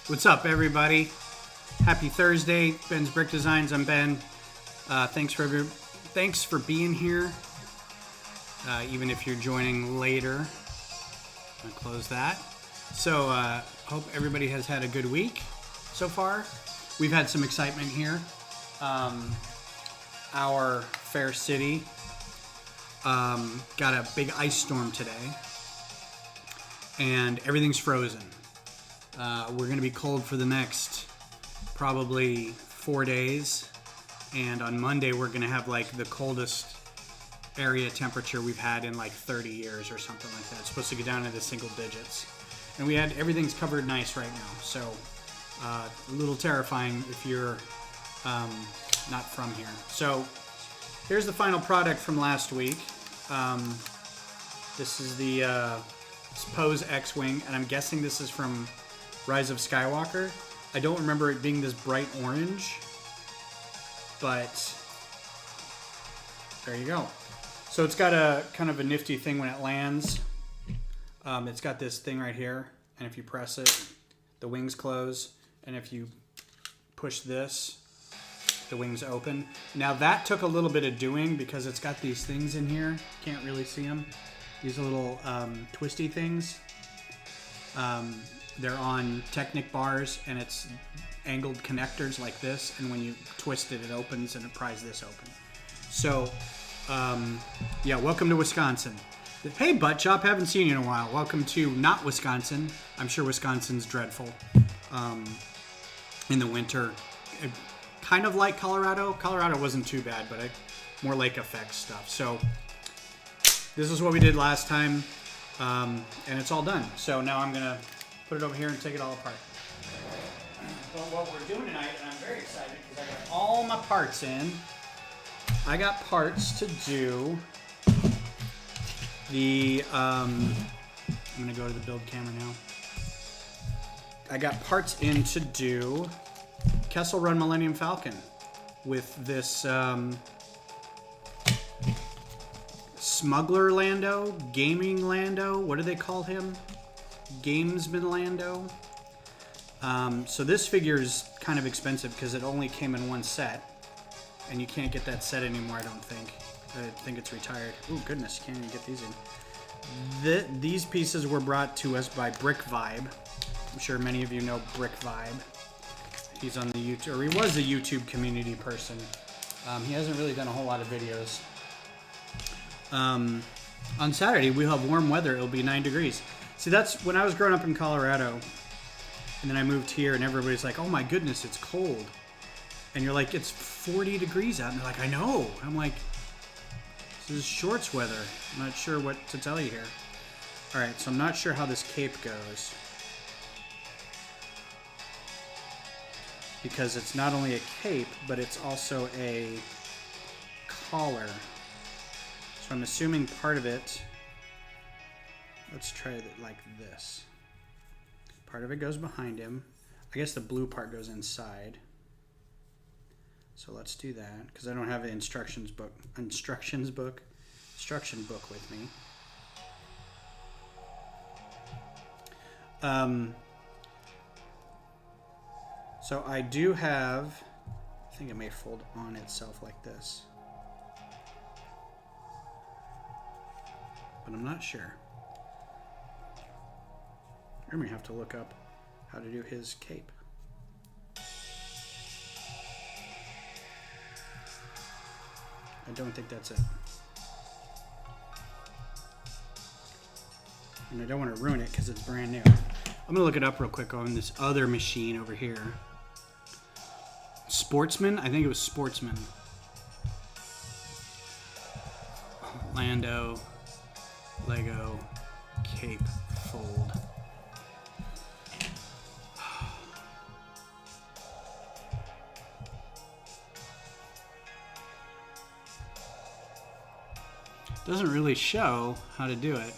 What's up, everybody? Happy Thursday. Ben's Brick Designs. I'm Ben. Thanks for being here. Even if you're joining later. I'm gonna close that. So hope everybody has had a good week so far. We've had some excitement here. Our fair city got a big ice storm today, and everything's frozen. We're going to be cold for the next probably 4 days, and on Monday we're going to have like the coldest area temperature we've had in like 30 years or something like that. It's supposed to get down into single digits, and everything's covered in ice right now, so a little terrifying if you're not from here. So here's the final product from last week. This is the Pose X-Wing, and I'm guessing this is from Rise of Skywalker. I don't remember it being this bright orange, but there you go. So it's got a kind of a nifty thing when it lands. It's got this thing right here, and if you press it, the wings close, and if you push this, the wings open. Now that took a little bit of doing because it's got these things in here. Can't really see them. These little twisty things. They're on Technic bars, and it's angled connectors like this, and when you twist it, it opens and it pries this open. So, yeah, welcome to Wisconsin. Hey, Butt Chop, haven't seen you in a while. Welcome to not Wisconsin. I'm sure Wisconsin's dreadful in the winter. Kind of like Colorado. Colorado wasn't too bad, but more lake effect stuff. So this is what we did last time, and it's all done. So now I'm gonna put it over here and take it all apart. Well, what we're doing tonight, and I'm very excited because I got all my parts in. I got parts to do the, I'm gonna go to the build camera now. I got parts in to do Kessel Run Millennium Falcon with this Smuggler Lando, Gaming Lando, what do they call him? Gamesman Lando. So this figure is kind of expensive because it only came in one set, and you can't get that set anymore, I don't think. I think it's retired. Oh goodness, you can't even get these in. These pieces were brought to us by Brick Vibe. I'm sure many of you know Brick Vibe. He's on the YouTube, or he was a YouTube community person. He hasn't really done a whole lot of videos. On Saturday, we'll have warm weather. It'll be 9 degrees. See, that's when I was growing up in Colorado, and then I moved here, and everybody's like, oh my goodness, it's cold. And you're like, it's 40 degrees out. And they're like, I know. I'm like, this is shorts weather. I'm not sure what to tell you here. All right, so I'm not sure how this cape goes, because it's not only a cape, but it's also a collar. So I'm assuming part of it, let's try it like this. Part of it goes behind him. I guess the blue part goes inside. So let's do that, because I don't have an instruction book with me. So I do have, I think it may fold on itself like this, but I'm not sure. I may have to look up how to do his cape. I don't think that's it. And I don't want to ruin it because it's brand new. I'm going to look it up real quick on this other machine over here. Sportsman? I think it was Sportsman. Lando, Lego, cape, fold. Doesn't really show how to do it.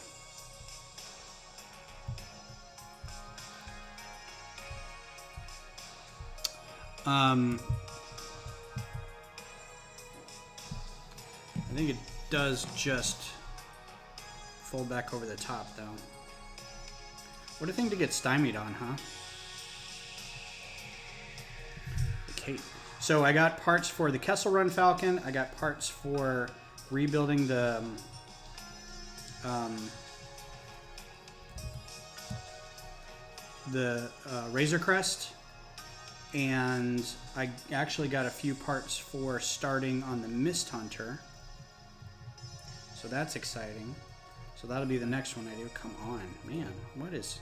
I think it does just fold back over the top, though. What a thing to get stymied on, huh? cape. So I got parts for the Kessel Run Falcon. I got parts for rebuilding the Razor Crest, and I actually got a few parts for starting on the Mist Hunter. So that's exciting. So that'll be the next one I do. Come on, man. What is...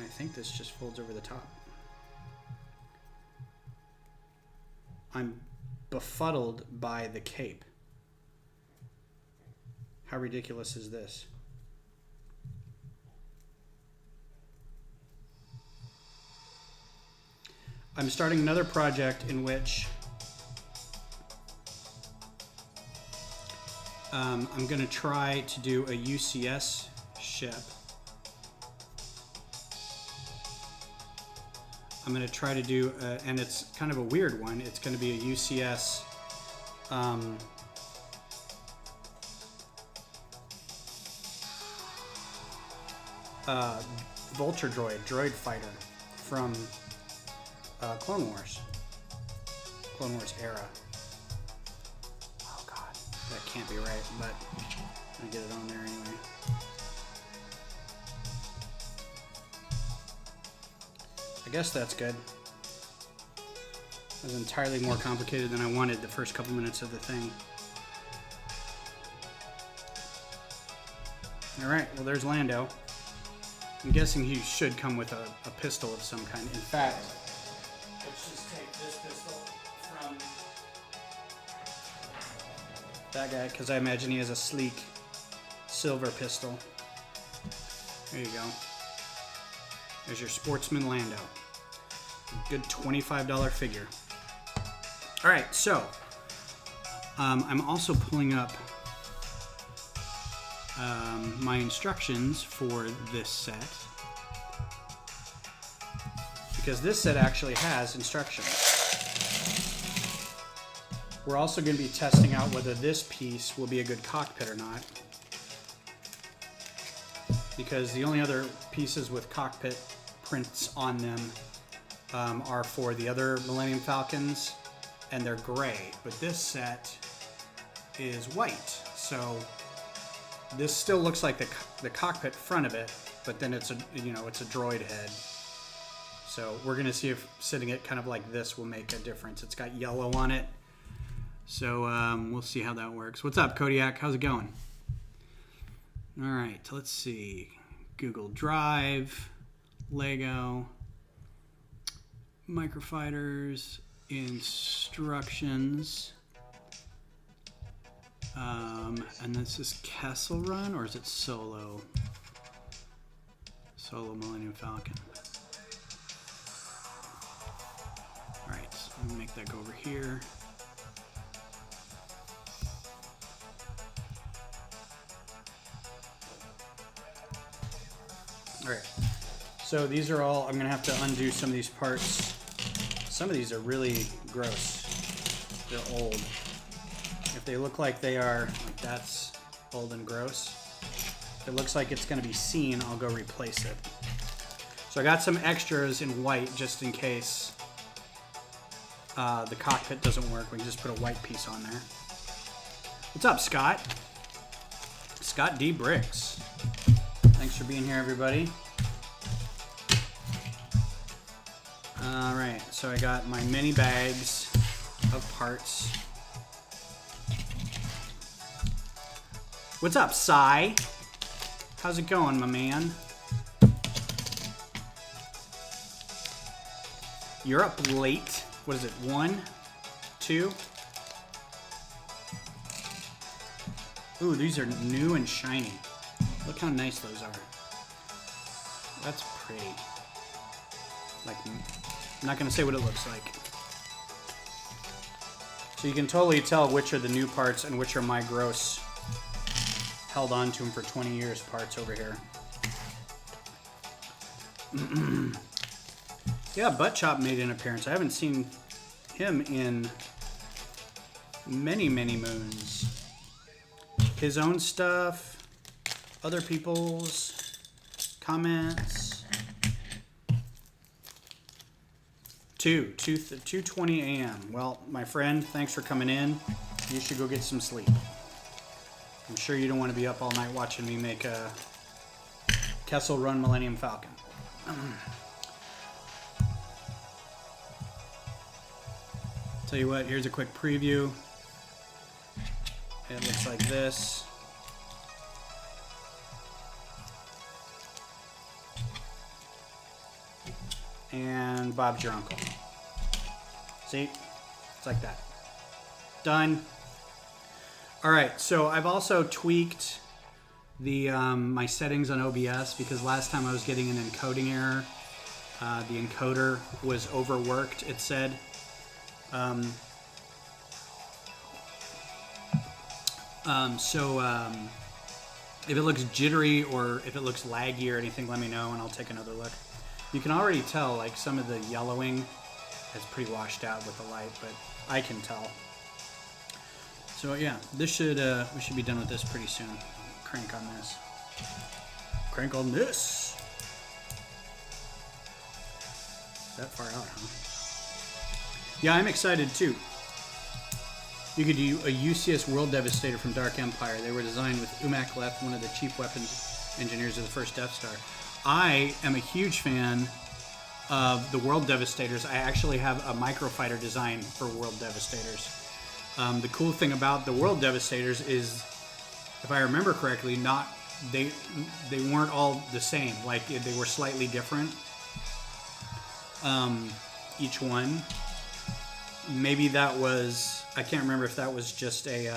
I think this just folds over the top. I'm befuddled by the cape. How ridiculous is this? I'm starting another project in which I'm going to try to do a UCS ship. I'm going to try to do, and it's kind of a weird one. It's going to be a UCS Vulture droid fighter from Clone Wars era. Oh god, that can't be right, but I'm gonna get it on there anyway. I guess that's good. It was entirely more complicated than I wanted the first couple minutes of the thing. Alright, well there's Lando. I'm guessing he should come with a pistol of some kind. In fact, let's just take this pistol from that guy, because I imagine he has a sleek silver pistol. There you go. There's your Sportsman Lando. Good $25 figure. Alright, so I'm also pulling up my instructions for this set, because this set actually has instructions. We're also going to be testing out whether this piece will be a good cockpit or not, because the only other pieces with cockpit prints on them are for the other Millennium Falcons, and they're gray, but this set is white, so this still looks like the cockpit front of it, but then it's it's a droid head. So we're gonna see if sitting it kind of like this will make a difference. It's got yellow on it, so we'll see how that works. What's up, Kodiak? How's it going? All right, let's see. Google Drive, Lego, Microfighters, instructions. And this is Kessel Run, or is it Solo? Solo Millennium Falcon. Alright, so I'm gonna make that go over here. Alright, so these are all, I'm gonna have to undo some of these parts. Some of these are really gross. They're old. If they look like they are, like that's old and gross. If it looks like it's going to be seen, I'll go replace it. So I got some extras in white just in case the cockpit doesn't work. We can just put a white piece on there. What's up, Scott? Scott D. Bricks. Thanks for being here, everybody. Alright, so I got my mini bags of parts. What's up, Sai? How's it going, my man? You're up late. What is it, 1, 2? Ooh, these are new and shiny. Look how nice those are. That's pretty. Like, I'm not gonna say what it looks like. So you can totally tell which are the new parts and which are my gross, held on to them for 20 years parts over here. Yeah, Butt Chop made an appearance. I haven't seen him in many, many moons. His own stuff, other people's comments. 2:20 a.m. Well, my friend, thanks for coming in. You should go get some sleep. I'm sure you don't want to be up all night watching me make a Kessel Run Millennium Falcon. Tell you what, here's a quick preview. It looks like this. And Bob's your uncle. See? It's like that. Done. All right, so I've also tweaked the my settings on OBS because last time I was getting an encoding error. The encoder was overworked, it said. If it looks jittery or if it looks laggy or anything, let me know and I'll take another look. You can already tell, like, some of the yellowing is pretty washed out with the light, but I can tell. So yeah, this should we should be done with this pretty soon. Crank on this. Crank on this. That far out, huh? Yeah, I'm excited too. You could do a UCS World Devastator from Dark Empire. They were designed with Umak, one of the chief weapons engineers of the first Death Star. I am a huge fan of the World Devastators. I actually have a MOCrofighter design for World Devastators. The cool thing about the World Devastators is, if I remember correctly, they weren't all the same. Like, they were slightly different. Each one. Maybe that was, I can't remember if that was just a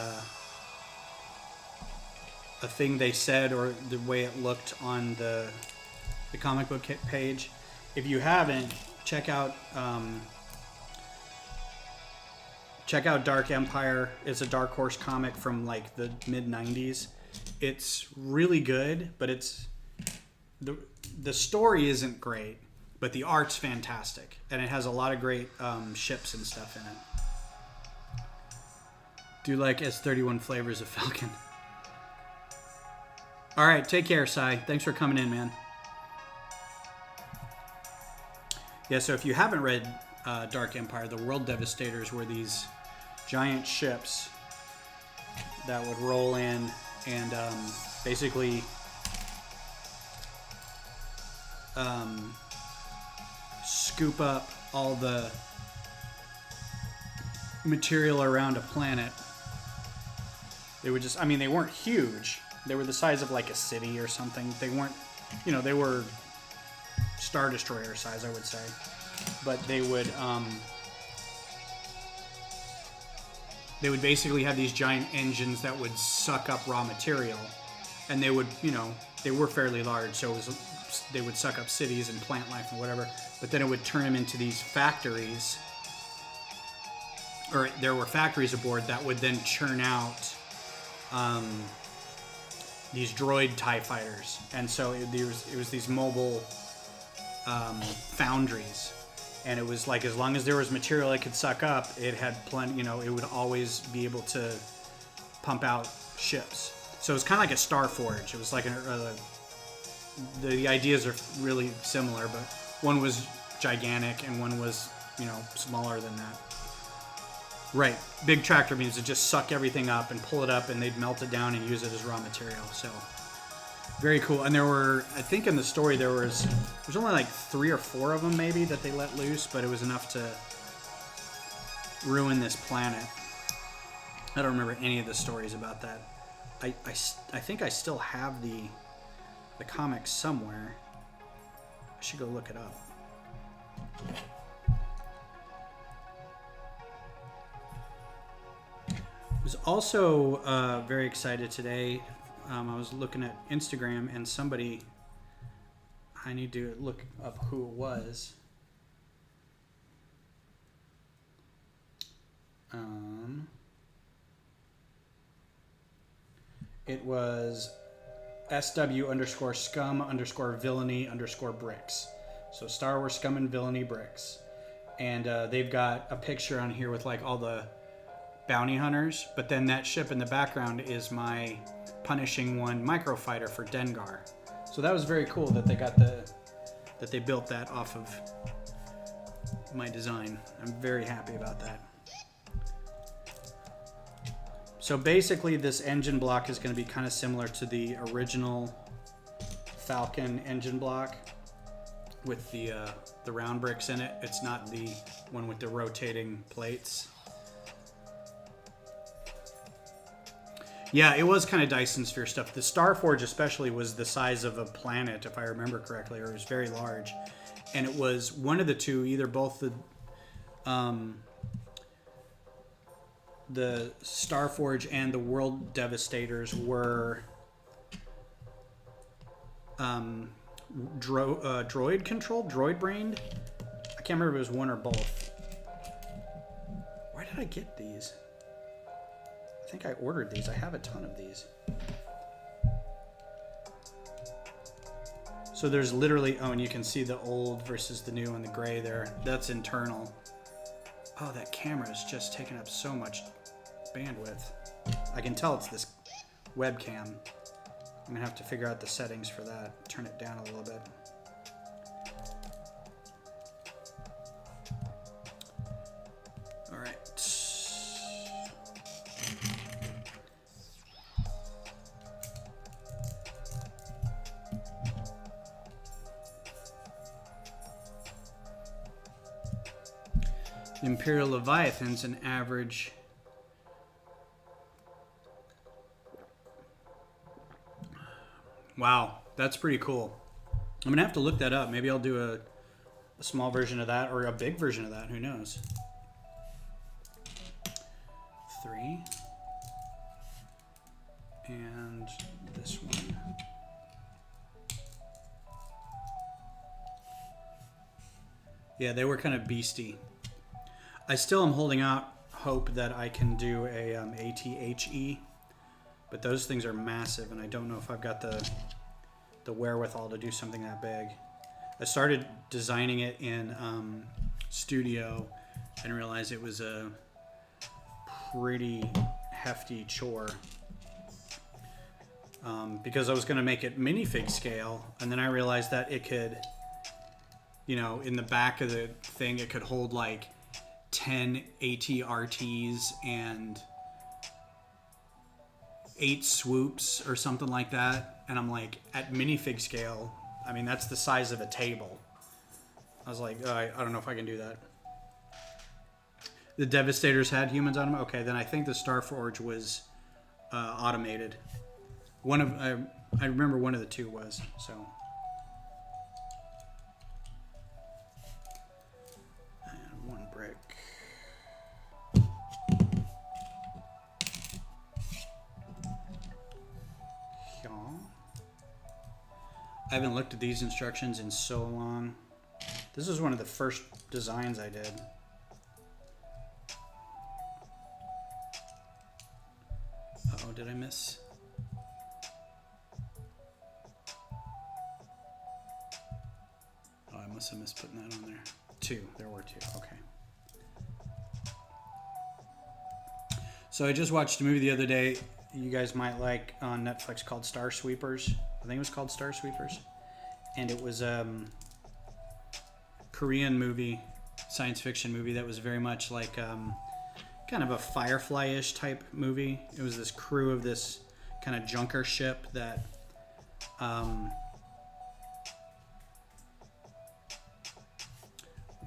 thing they said or the way it looked on the comic book page. If you haven't, check out Dark Empire. It's a Dark Horse comic from like the mid-90s. It's really good, but the story isn't great. But the art's fantastic, and it has a lot of great ships and stuff in it. Do like S31 flavors of Falcon. All right, take care, Sai. Thanks for coming in, man. Yeah, so if you haven't read Dark Empire, the World Devastators were these giant ships that would roll in and basically scoop up all the material around a planet. They would just, I mean, they weren't huge. They were the size of like a city or something. They weren't, you know, they were Star Destroyer size, I would say. But they would basically have these giant engines that would suck up raw material. And they would, you know, they were fairly large, so they would suck up cities and plant life and whatever, but then it would turn them into these factories, or there were factories aboard that would then churn out these droid TIE fighters, and so it was these mobile foundries, and it was like as long as there was material it could suck up, it had plenty, you know, it would always be able to pump out ships. So it was kind of like a Star Forge. It was like the ideas are really similar, but one was gigantic and one was, you know, smaller than that. Right, big tractor beams would just suck everything up and pull it up, and they'd melt it down and use it as raw material. So very cool. And there were, I think in the story there's only like 3 or 4 of them maybe that they let loose, but it was enough to ruin this planet. I don't remember any of the stories about that. I think I still have the comics somewhere. I should go look it up. I was also very excited today. I was looking at Instagram and somebody, I need to look up who it was. It was SW_scum_villainy_bricks. So Star Wars Scum and Villainy Bricks. And they've got a picture on here with like all the bounty hunters, but then that ship in the background is my Punishing One MOCrofighter for Dengar. So that was very cool that they got that they built that off of my design. I'm very happy about that. So basically this engine block is going to be kind of similar to the original Falcon engine block with the round bricks in it. It's not the one with the rotating plates. Yeah, it was kind of Dyson Sphere stuff. The Starforge especially was the size of a planet, if I remember correctly, or it was very large. And it was one of the two, either both the Starforge and the World Devastators were droid controlled, droid brained. I can't remember if it was one or both. Where did I get these? I think I ordered these. I have a ton of these. So there's literally, oh, and you can see the old versus the new and the gray there. That's internal. Oh, that camera is just taking up so much bandwidth. I can tell it's this webcam. I'm gonna have to figure out the settings for that. Turn it down a little bit. All right. The Imperial Leviathan's an average. Wow, that's pretty cool. I'm gonna have to look that up. Maybe I'll do a small version of that or a big version of that. Who knows? 3. And this one. Yeah, they were kind of beastie. I still am holding out hope that I can do a ATHE, but those things are massive, and I don't know if I've got the wherewithal to do something that big. I started designing it in Studio and realized it was a pretty hefty chore because I was going to make it minifig scale, and then I realized that it could, you know, in the back of the thing, it could hold like 10 ATRTs and 8 swoops or something like that. And I'm like, at minifig scale, I mean, that's the size of a table. I was like, oh, I don't know if I can do that. The Devastators had humans on them? Okay, then I think the Starforge was automated. I remember one of the two was, so. And 1 brick. I haven't looked at these instructions in so long. This is one of the first designs I did. Uh-oh, did I miss? Oh, I must have missed putting that on there. 2, there were 2, okay. So I just watched a movie the other day you guys might like on Netflix called Star Sweepers. I think it was called Star Sweepers. And it was a Korean movie, science fiction movie that was very much like kind of a Firefly-ish type movie. It was this crew of this kind of junker ship that where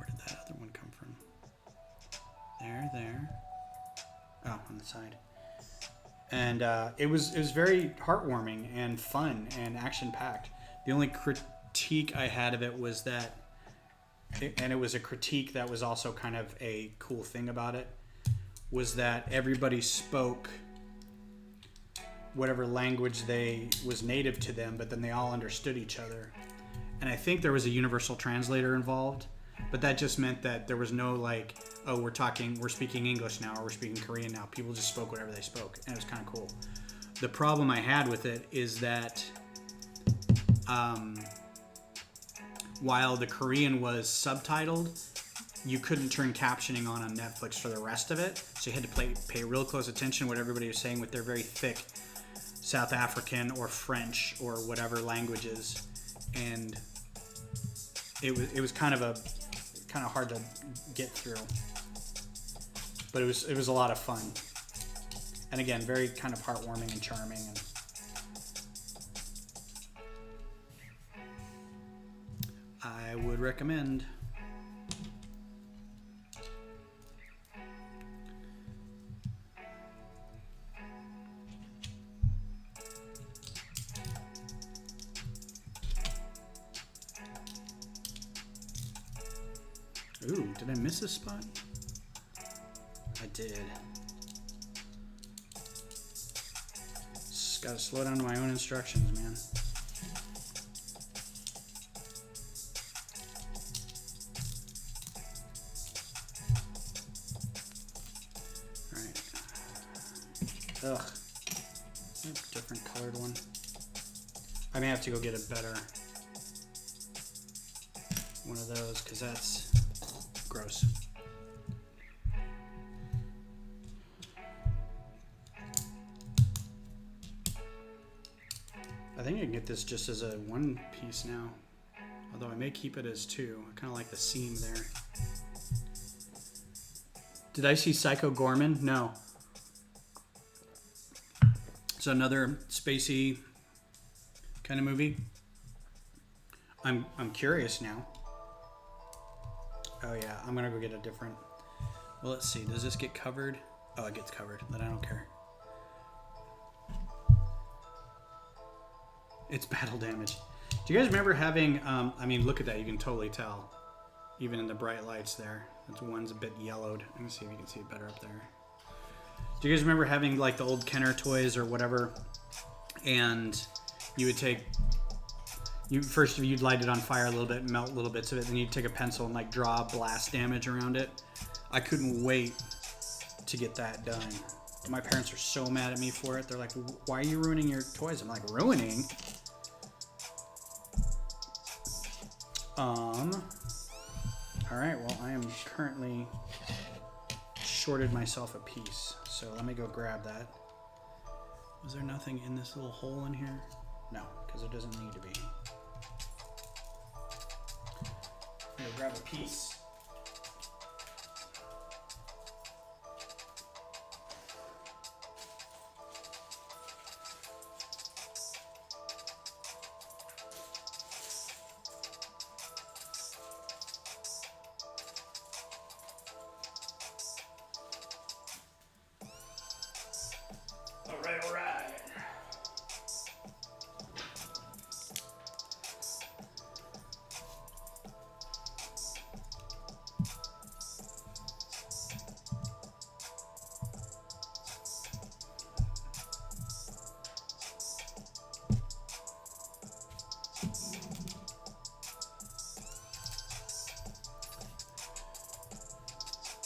did that other one come from? There. Oh, on the side. And it was very heartwarming and fun and action-packed. The only critique I had of it was that, and it was a critique that was also kind of a cool thing about it, was that everybody spoke whatever language was native to them, but then they all understood each other. And I think there was a universal translator involved, but that just meant that there was no like, oh, we're speaking English now, or we're speaking Korean now. People just spoke whatever they spoke, and it was kind of cool. The problem I had with it is that while the Korean was subtitled, you couldn't turn captioning on Netflix for the rest of it, so you had to pay real close attention to what everybody was saying with their very thick South African or French or whatever languages, and it was kind of kind of hard to get through. But it was a lot of fun. And again, very kind of heartwarming and charming. And I would recommend. Ooh, did I miss a spot? I did. Just gotta slow down to my own instructions, man. Alright. Ugh. Different colored one. I may have to go get a better one of those, because that's gross. I think I can get this just as a one piece now, although I may keep it as two. I kind of like the seam there. Did I see Psycho Gorman? No. It's another spacey kind of movie. I'm curious now. Oh yeah, I'm gonna go get a different. Well, let's see. Does this get covered? Oh, it gets covered. Then I don't care. It's battle damage. Do you guys remember having? I mean, look at that. You can totally tell, even in the bright lights there. That one's a bit yellowed. Let me see if you can see it better up there. Do you guys remember having like the old Kenner toys or whatever, and you would take. First, you'd light it on fire a little bit, melt little bits of it, then you'd take a pencil and like draw blast damage around it. I couldn't wait to get that done. My parents are so mad at me for it. They're like, why are you ruining your toys? I'm like, ruining? All right, well, I am currently shorted myself a piece. So let me go grab that. Was there nothing in this little hole in here? No, because it doesn't need to be. I'm gonna grab a piece. All right.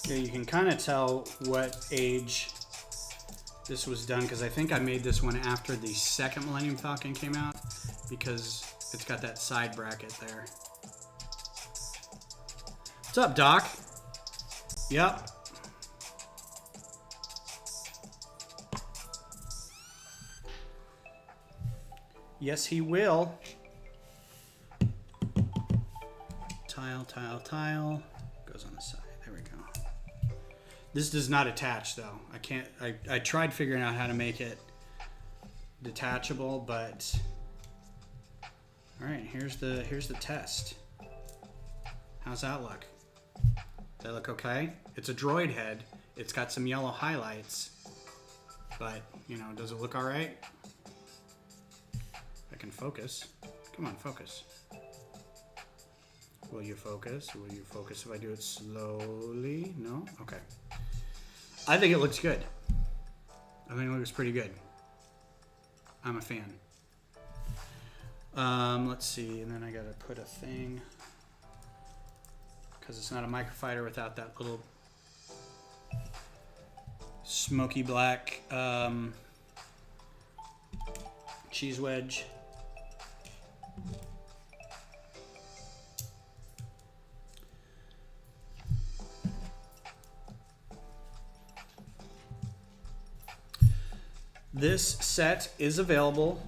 Yeah, you can kind of tell what age this was done, because I think I made this one after the second Millennium Falcon came out, because it's got that side bracket there. What's up, Doc? Yep. Yes, he will. Tile, tile, tile. Goes on the side. There we go. This does not attach though. I can't. I tried figuring out how to make it detachable, but all right. Here's the test. How's that look? Does that look okay? It's a droid head. It's got some yellow highlights, but you know, does it look all right? I can focus. Come on, focus. Will you focus? Will you focus if I do it slowly? No? Okay. I think it looks good. I think it looks pretty good. I'm a fan. Let's see, and then I gotta put a thing, because it's not a MOCrofighter without that little smoky black cheese wedge. This set is available.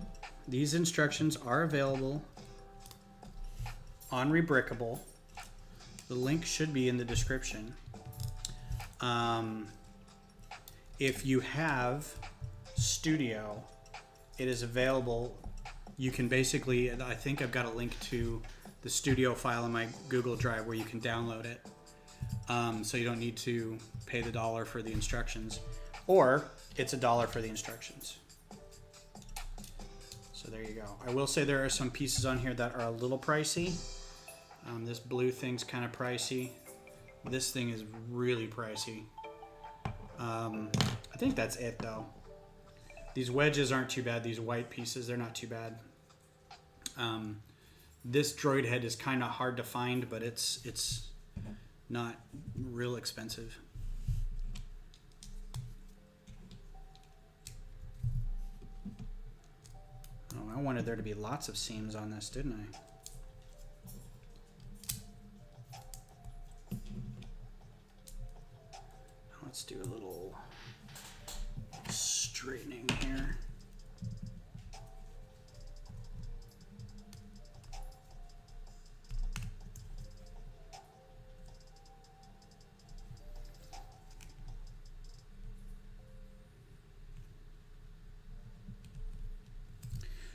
These instructions are available on Rebrickable. The link should be in the description. If you have Studio, it is available. You can basically, I think I've got a link to the Studio file in my Google Drive where you can download it. So you don't need to pay the $1 for the instructions, or it's $1 for the instructions. So there you go. I will say there are some pieces on here that are a little pricey. This blue thing's kind of pricey. This thing is really pricey. I think that's it though. These wedges aren't too bad. These white pieces, they're not too bad. This droid head is kind of hard to find, but it's not real expensive. Oh, I wanted there to be lots of seams on this, didn't I? Let's do a little straightening here.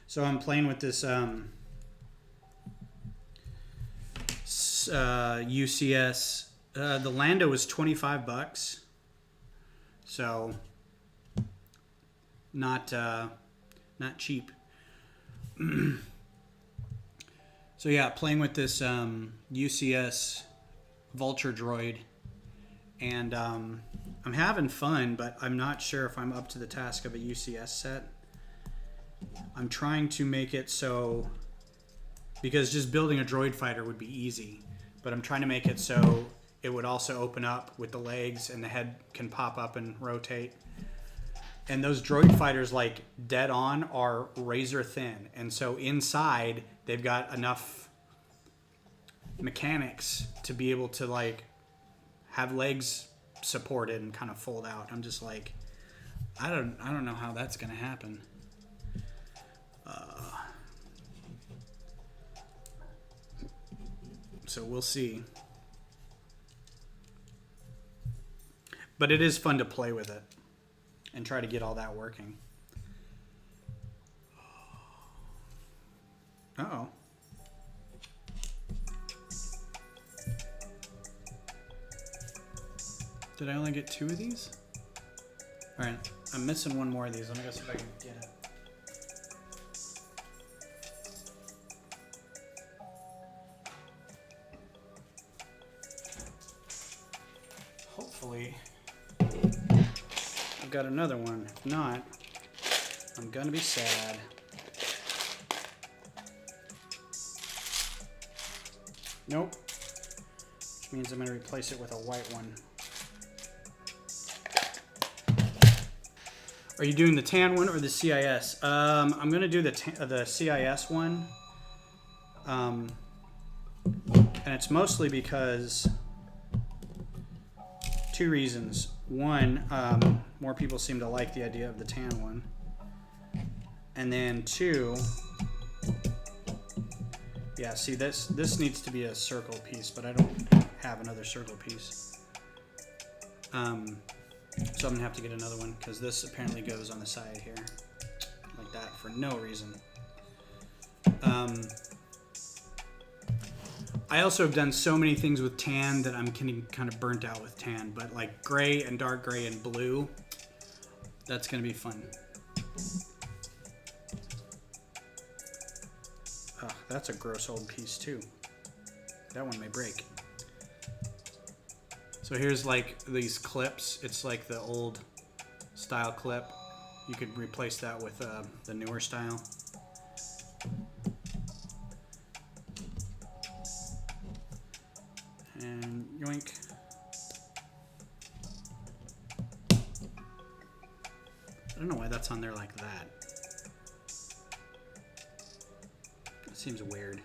So I'm playing with this UCS. The Lando was $25, so not cheap. So yeah, playing with this UCS Vulture droid, and I'm having fun, but I'm not sure if I'm up to the task of a UCS set. I'm trying to make it so, because just building a droid fighter would be easy, but I'm trying to make it so it would also open up with the legs and the head can pop up and rotate. And those droid fighters, like dead on, are razor thin. And so inside they've got enough mechanics to be able to like have legs supported and kind of fold out. I'm just like, I don't know how that's going to happen. So we'll see. But it is fun to play with it and try to get all that working. Uh-oh. Did I only get 2 of these? All right, I'm missing one more of these. Let me go see if I can get it. Hopefully, I've got another one. If not, I'm gonna be sad. Nope. Which means I'm gonna replace it with a white one. Are you doing the tan one or the CIS? I'm gonna do the CIS one. And it's mostly because 2 reasons. One, more people seem to like the idea of the tan one. And then 2, yeah, see this needs to be a circle piece, but I don't have another circle piece. So I'm gonna have to get another one because this apparently goes on the side here, like that, for no reason. I also have done so many things with tan that I'm getting kind of burnt out with tan, but like gray and dark gray and blue, that's gonna be fun. Oh, that's a gross old piece too. That one may break. So here's like these clips. It's like the old style clip. You could replace that with the newer style. And yoink. I don't know why that's on there like that. It seems weird,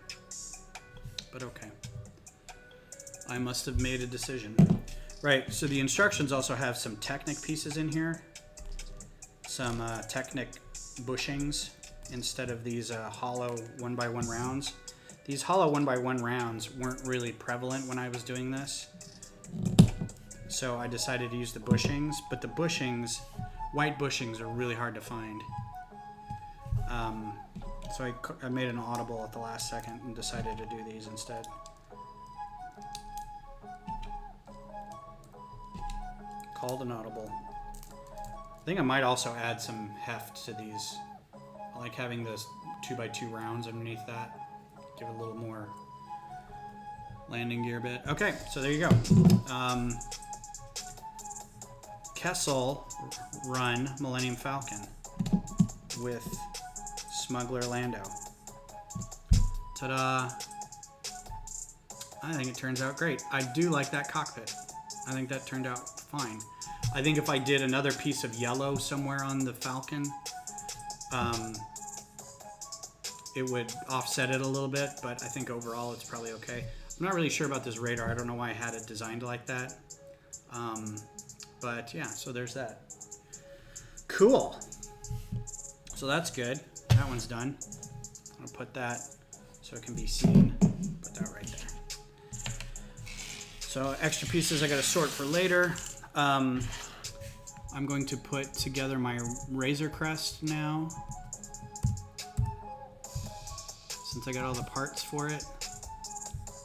but okay. I must have made a decision. Right, so the instructions also have some Technic pieces in here. Some Technic bushings instead of these hollow 1x1 rounds. These hollow 1x1 rounds weren't really prevalent when I was doing this. So I decided to use the bushings, but the bushings, white bushings are really hard to find. So I made an audible at the last second and decided to do these instead. Called an audible. I think I might also add some heft to these. I like having those 2x2 rounds underneath that. Give it a little more landing gear bit. Okay, so there you go. Kessel Run Millennium Falcon with Smuggler Lando. Ta-da! I think it turns out great. I do like that cockpit. I think that turned out fine. I think if I did another piece of yellow somewhere on the Falcon, it would offset it a little bit, but I think overall it's probably okay. I'm not really sure about this radar. I don't know why I had it designed like that. But yeah, so there's that. Cool. So that's good. That one's done. I'm gonna put that so it can be seen. Put that right there. So extra pieces I gotta sort for later. I'm going to put together my Razor Crest now, since I got all the parts for it.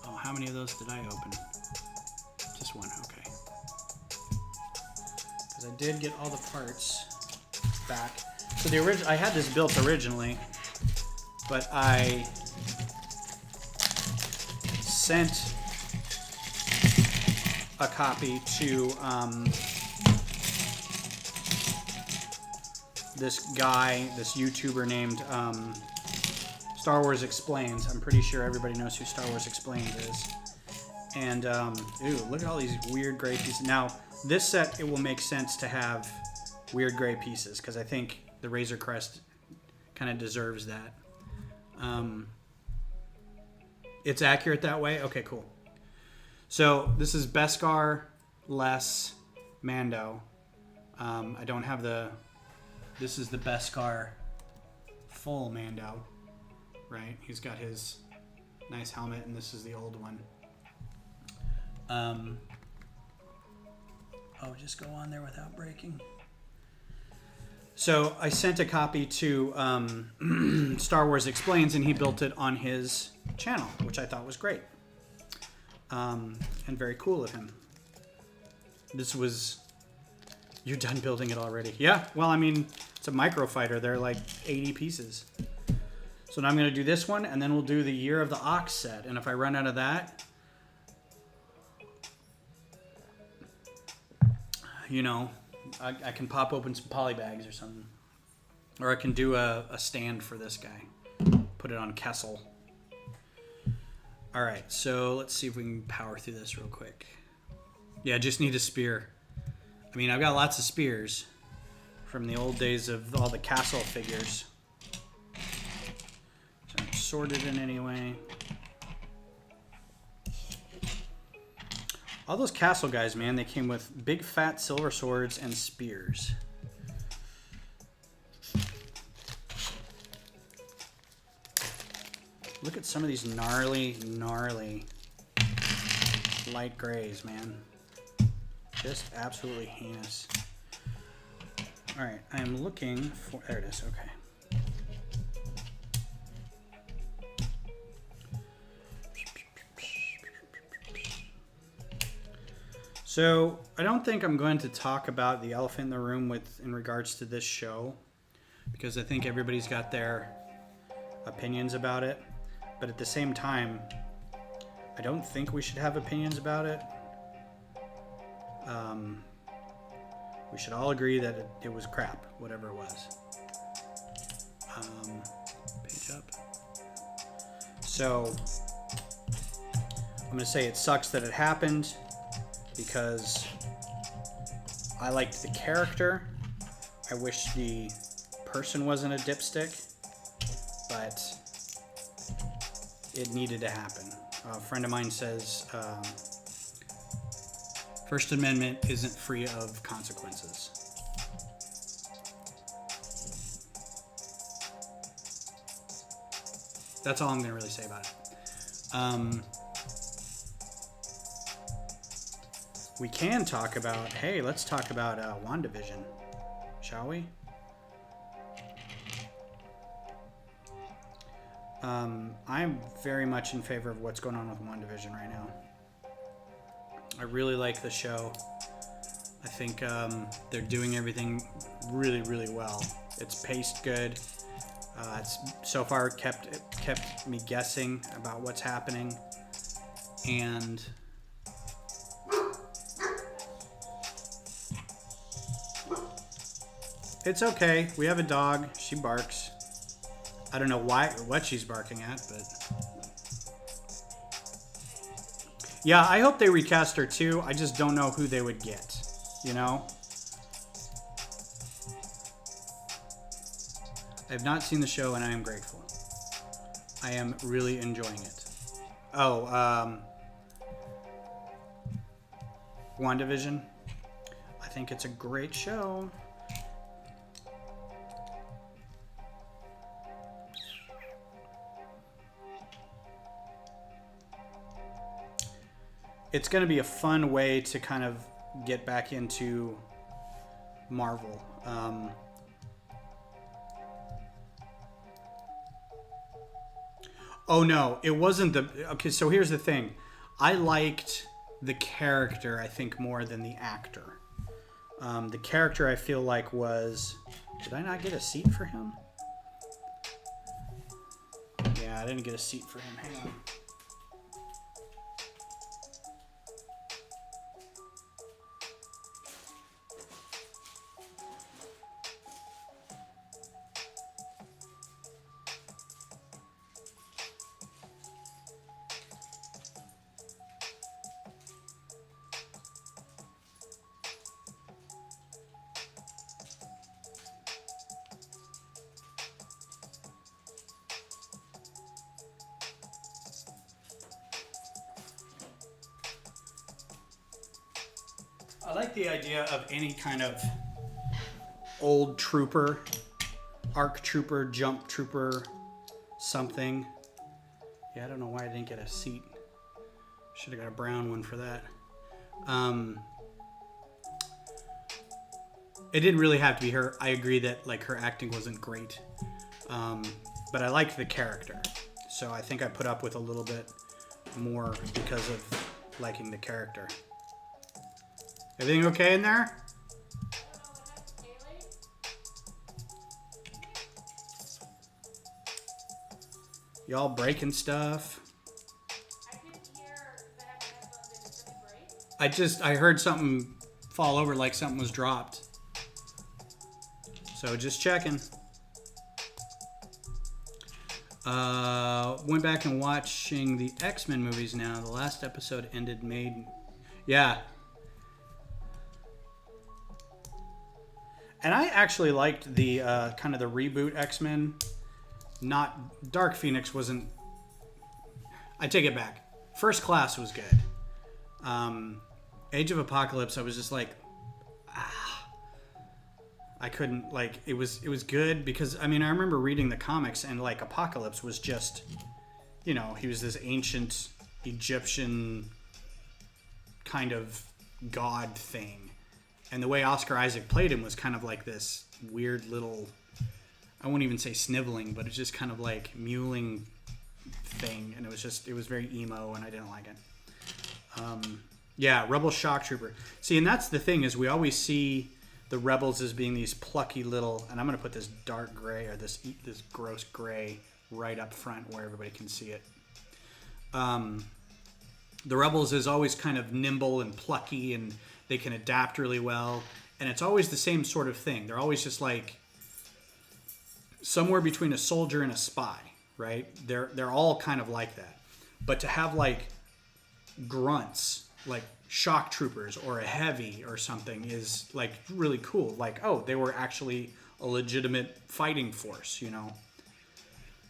Oh, how many of those did I open? Just one, okay. Because I did get all the parts back. So the original, I had this built originally, but I sent a copy to this guy, this YouTuber named Star Wars Explains. I'm pretty sure everybody knows who Star Wars Explains is. And, ooh, look at all these weird gray pieces. Now, this set, it will make sense to have weird gray pieces, because I think the Razor Crest kind of deserves that. It's accurate that way? Okay, cool. So, this is Beskar less Mando. I don't have the... This is the Beskar full Mando, right? He's got his nice helmet, and this is the old one. Oh, just go on there without breaking. So I sent a copy to Star Wars Explains, and he built it on his channel, which I thought was great. And very cool of him. This was... You're done building it already. Yeah, well, I mean, it's a MOCrofighter. They're like 80 pieces. So now I'm going to do this one, and then we'll do the Year of the Ox set. And if I run out of that, you know, I can pop open some poly bags or something. Or I can do a stand for this guy. Put it on Kessel. All right, so let's see if we can power through this real quick. Yeah, just need a spear. I mean, I've got lots of spears from the old days of all the castle figures. So I'm sorted in anyway. All those castle guys, man, they came with big fat silver swords and spears. Look at some of these gnarly light grays, man. Just absolutely heinous. All right, I am looking for, there it is, okay. So I don't think I'm going to talk about the elephant in the room in regards to this show, because I think everybody's got their opinions about it. But at the same time, I don't think we should have opinions about it. We should all agree that it was crap, whatever it was. Page up. So I'm going to say it sucks that it happened, because I liked the character. I wish the person wasn't a dipstick, but it needed to happen. A friend of mine says, First Amendment isn't free of consequences. That's all I'm going to really say about it. We can talk about, hey, let's talk about WandaVision, shall we? I'm very much in favor of what's going on with WandaVision right now. I really like the show. I think they're doing everything really, really well. It's paced good. It's so far kept me guessing about what's happening, and it's okay. We have a dog. She barks. I don't know what she's barking at, but yeah, I hope they recast her too. I just don't know who they would get, you know? I have not seen the show, and I am grateful. I am really enjoying it. Oh, WandaVision. I think it's a great show. It's going to be a fun way to kind of get back into Marvel. Oh no, it wasn't the... Okay, so here's the thing. I liked the character, I think, more than the actor. The character, I feel like, was... Did I not get a seat for him? Yeah, I didn't get a seat for him. Hang on. I like the idea of any kind of old trooper, ARC trooper, jump trooper, something. Yeah, I don't know why I didn't get a seat. Should have got a brown one for that. It didn't really have to be her. I agree that like her acting wasn't great, but I liked the character, so I think I put up with a little bit more because of liking the character. Everything okay in there? Y'all breaking stuff? I couldn't hear that I have headphones in. Did something break? I heard something fall over like something was dropped. So just checking. Went back and watching the X-Men movies now. The last episode ended May. Yeah. And I actually liked the kind of the reboot X-Men. Not Dark Phoenix wasn't. I take it back. First Class was good. Age of Apocalypse, I was just like, I couldn't like. It was good because I mean I remember reading the comics and like Apocalypse was just, you know, he was this ancient Egyptian kind of god thing. And the way Oscar Isaac played him was kind of like this weird little, I won't even say sniveling, but it's just kind of like mewling thing. And it was very emo and I didn't like it. Yeah, Rebel Shock Trooper. See, and that's the thing is we always see the Rebels as being these plucky little, and I'm going to put this dark gray or this gross gray right up front where everybody can see it. The Rebels is always kind of nimble and plucky and they can adapt really well. And it's always the same sort of thing. They're always just like somewhere between a soldier and a spy, right? They're all kind of like that. But to have like grunts, like shock troopers or a heavy or something is like really cool. Like, oh, they were actually a legitimate fighting force, you know?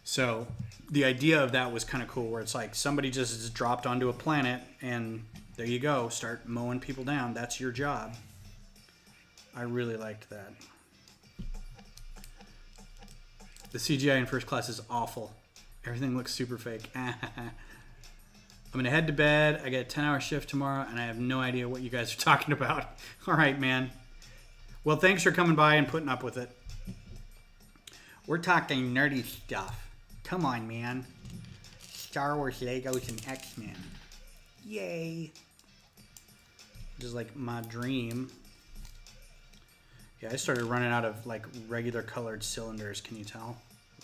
So the idea of that was kind of cool where it's like somebody just dropped onto a planet and there you go, start mowing people down. That's your job. I really liked that. The CGI in First Class is awful. Everything looks super fake. I'm gonna head to bed. I got a 10-hour shift tomorrow, and I have no idea what you guys are talking about. All right, man. Well, thanks for coming by and putting up with it. We're talking nerdy stuff. Come on, man. Star Wars, Legos, and X-Men. Yay. Just like my dream. Yeah, I started running out of like regular colored cylinders. Can you tell?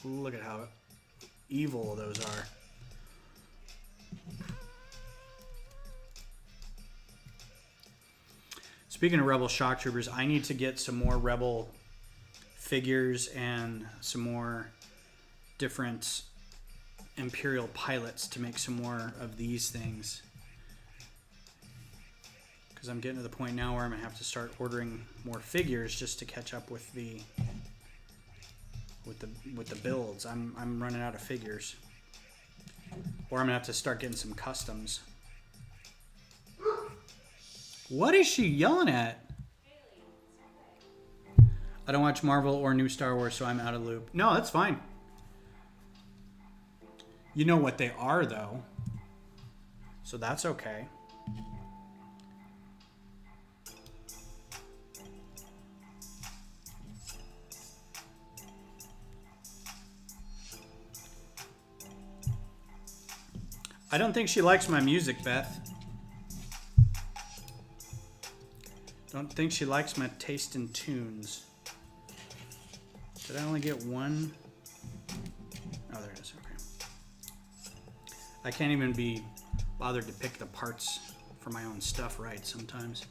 Look at how evil those are. Speaking of Rebel Shock Troopers, I need to get some more Rebel figures and some more different Imperial pilots to make some more of these things. Because I'm getting to the point now where I'm going to have to start ordering more figures just to catch up with the builds. I'm running out of figures. Or I'm going to have to start getting some customs. What is she yelling at? I don't watch Marvel or new Star Wars, so I'm out of loop. No, that's fine. You know what they are, though. So that's okay. I don't think she likes my music, Beth. Don't think she likes my taste in tunes. Did I only get one? Oh, there it is. Okay. I can't even be bothered to pick the parts for my own stuff right sometimes.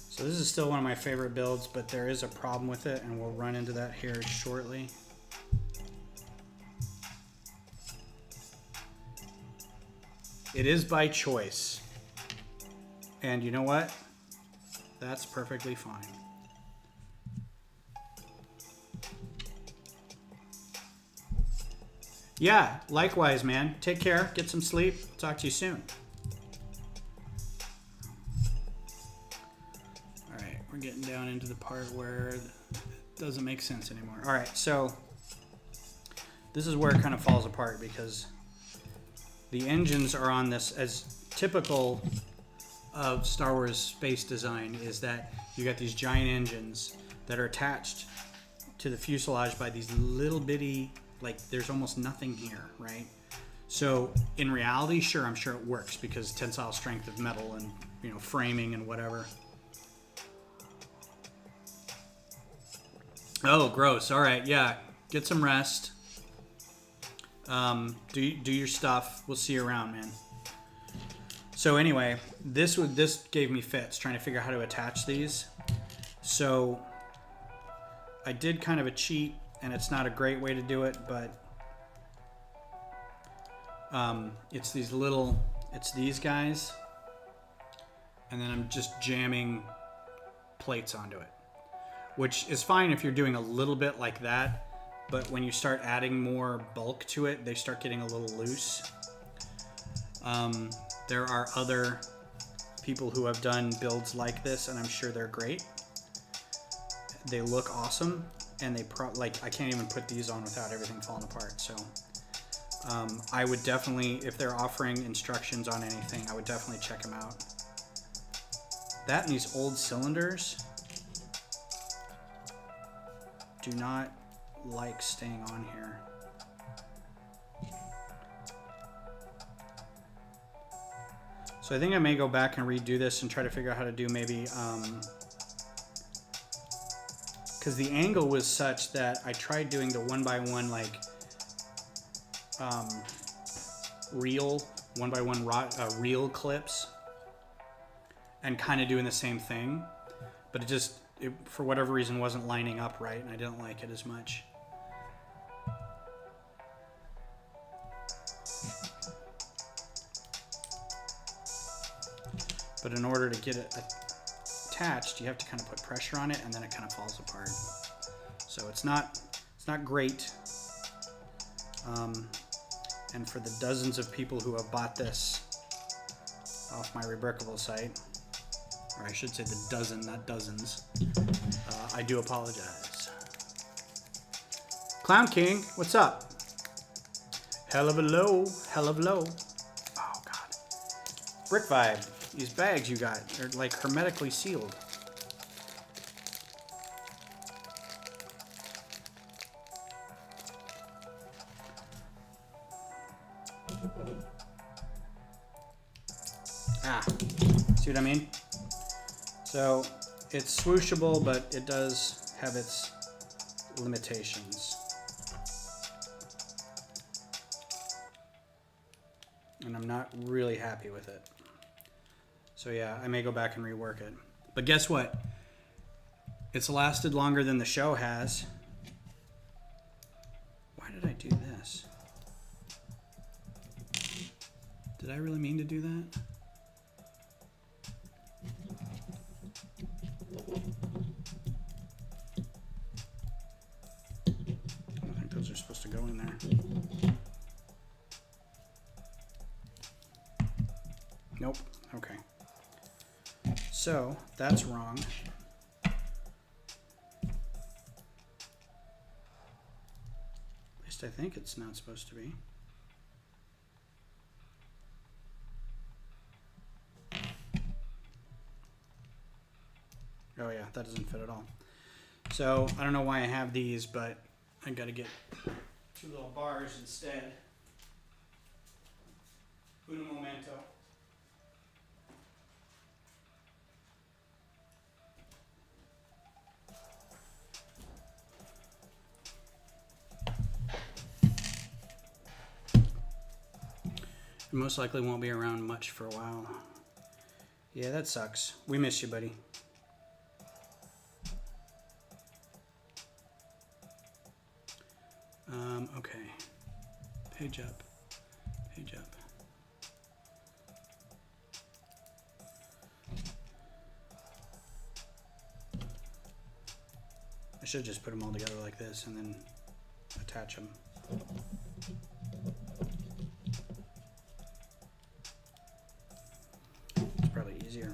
So this is still one of my favorite builds, but there is a problem with it, and we'll run into that here shortly. It is by choice. And you know what? That's perfectly fine. Yeah, likewise, man. Take care. Get some sleep. Talk to you soon. All right, we're getting down into the part where it doesn't make sense anymore. All right, so this is where it kind of falls apart because the engines are on this, as typical of Star Wars space design, is that you got these giant engines that are attached to the fuselage by these little bitty, like there's almost nothing here, right? So in reality, sure, I'm sure it works because tensile strength of metal and, you know, framing and whatever. Oh, gross. All right, yeah, get some rest. Do your stuff. We'll see you around, man. So anyway, this gave me fits trying to figure out how to attach these. So I did kind of a cheat, and it's not a great way to do it, but it's these guys, and then I'm just jamming plates onto it, which is fine if you're doing a little bit like that, but when you start adding more bulk to it, they start getting a little loose. There are other people who have done builds like this, and I'm sure they're great. They look awesome. And they I can't even put these on without everything falling apart. So I would definitely, if they're offering instructions on anything, I would definitely check them out. That and these old cylinders do not like staying on here. So I think I may go back and redo this and try to figure out how to do maybe because the angle was such that I tried doing the 1x1 like reel 1x1 reel clips and kind of doing the same thing, but it for whatever reason wasn't lining up right, and I didn't like it as much. But in order to get it attached, you have to kind of put pressure on it, and then it kind of falls apart. So it's not great. And for the dozens of people who have bought this off my Rebrickable site, or I should say the dozen, not dozens, I do apologize. Clown King, what's up? Hell of a low, hell of low. Oh God. Brick Vibe, these bags you got, they're like hermetically sealed. See what I mean? So it's swooshable, but it does have its limitations. And I'm not really happy with it. So yeah, I may go back and rework it. But guess what? It's lasted longer than the show has. Why did I do this? Did I really mean to do that? I don't think those are supposed to go in there. Nope. Okay. So that's wrong. At least I think it's not supposed to be. Oh yeah, that doesn't fit at all. So I don't know why I have these, but I gotta get 2 little bars instead. Uno momento. It most likely won't be around much for a while. Yeah, that sucks. We miss you, buddy. Okay. Page up. Page up. I should just put them all together like this and then attach them. It's probably easier.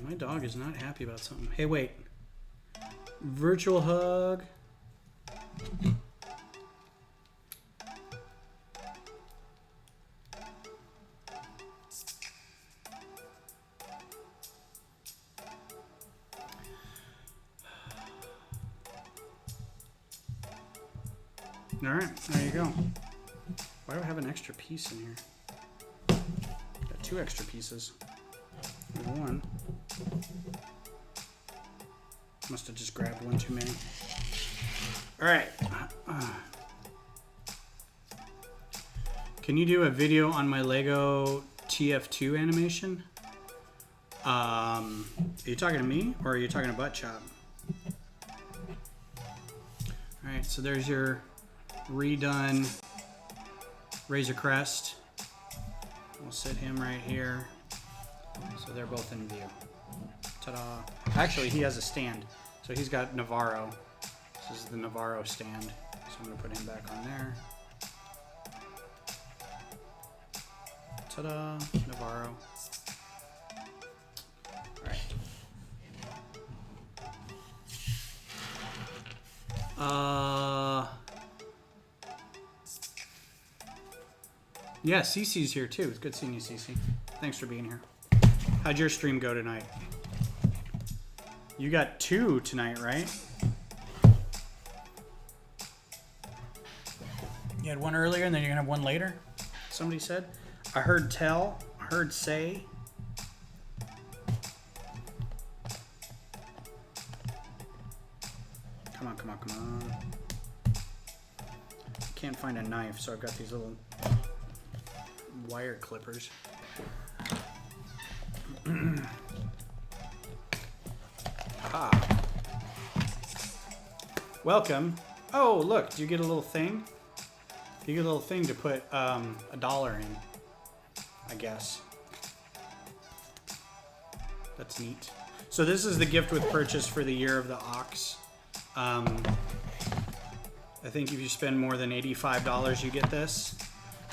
My dog is not happy about something. Hey, wait. Virtual hug. All right, there you go. Why do I have an extra piece in here? Got 2 extra pieces. There's 1. Must have just grabbed 1 too many. All right. Can you do a video on my Lego TF2 animation? Are you talking to me or are you talking to Butt Chop? All right, so there's your redone Razor Crest. We'll sit him right here. So they're both in view. Ta-da. Actually, he has a stand. So he's got Navarro. This is the Navarro stand. So I'm going to put him back on there. Ta-da. Navarro. All right. Yeah, Cece's here too. It's good seeing you, Cece. Thanks for being here. How'd your stream go tonight? You got 2 tonight, right? You had 1 earlier and then you're gonna have 1 later? Somebody said. I heard tell, I heard say. Come on, come on, come on. Can't find a knife, so I've got these little wire clippers. Ah. Welcome. Oh, look, do you get a little thing? You get a little thing to put $1 in, I guess. That's neat. So this is the gift with purchase for the year of the ox. I think if you spend more than $85, you get this.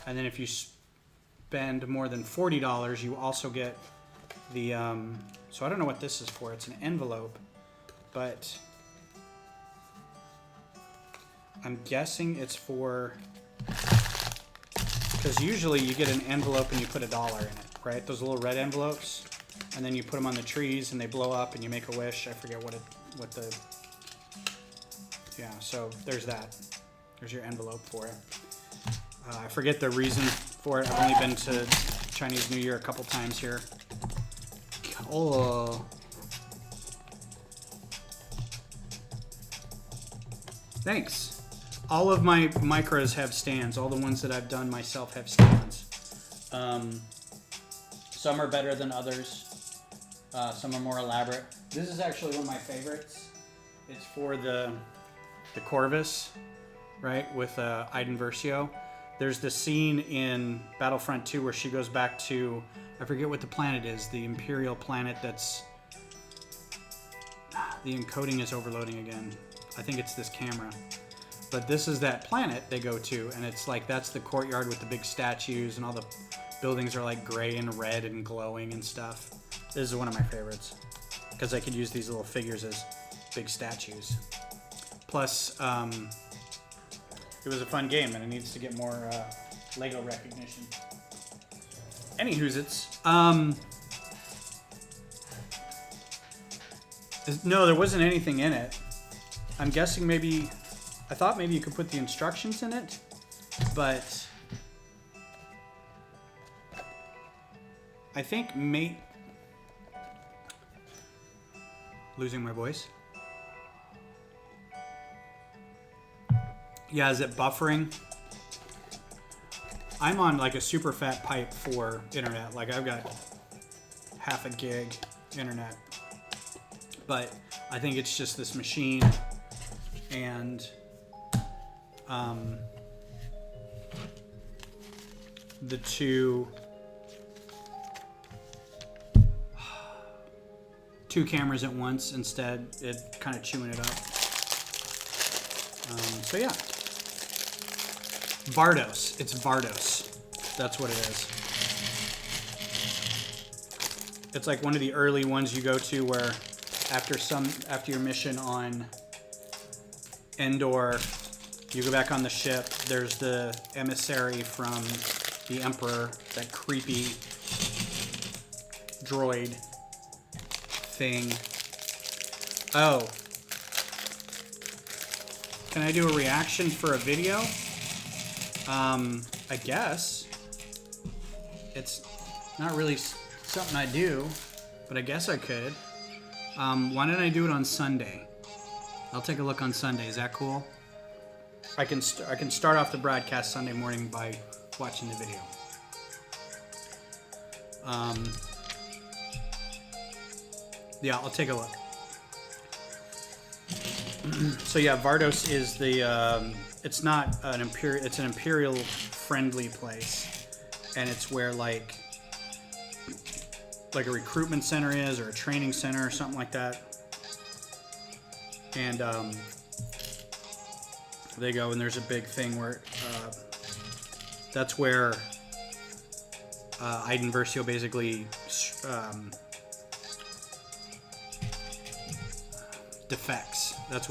And then if you spend more than $40, you also get the, so I don't know what this is for. It's an envelope, but I'm guessing it's for, because usually you get an envelope and you put $1 in it, right? Those little red envelopes. And then you put them on the trees and they blow up and you make a wish. I forget what the, yeah, so there's that. There's your envelope for it. I forget the reason for it. I've only been to Chinese New Year a couple times here. Oh. Thanks. All of my micros have stands. All the ones that I've done myself have stands. Some are better than others. Some are more elaborate. This is actually one of my favorites. It's for the Corvus, right, with Iden Versio. There's the scene in Battlefront 2 where she goes back to, I forget what the planet is, the Imperial planet that's, the encoding is overloading again. I think it's this camera. But this is that planet they go to, and it's like, that's the courtyard with the big statues, and all the buildings are like gray and red and glowing and stuff. This is one of my favorites, because I could use these little figures as big statues. Plus, it was a fun game, and it needs to get more Lego recognition. Anywho's-its. No, there wasn't anything in it. I'm guessing maybe, I thought maybe you could put the instructions in it, but I think losing my voice. Yeah, is it buffering? I'm on like a super fat pipe for internet. Like I've got half a gig internet. But I think it's just this machine and the two cameras at once instead, it kind of chewing it up. So yeah. Vardos. It's Vardos. That's what it is. It's like one of the early ones you go to where after your mission on Endor, you go back on the ship. There's the emissary from the Emperor, that creepy droid thing. Oh. Can I do a reaction for a video? I guess. It's not really something I do, but I guess I could. Why don't I do it on Sunday? I'll take a look on Sunday. Is that cool? I can start off the broadcast Sunday morning by watching the video. Yeah, I'll take a look. So yeah, Vardos is the. It's not an imperial. It's an imperial friendly place, and it's where like a recruitment center is, or a training center, or something like that. And they go, and there's a big thing where that's where Iden Versio basically defects. That's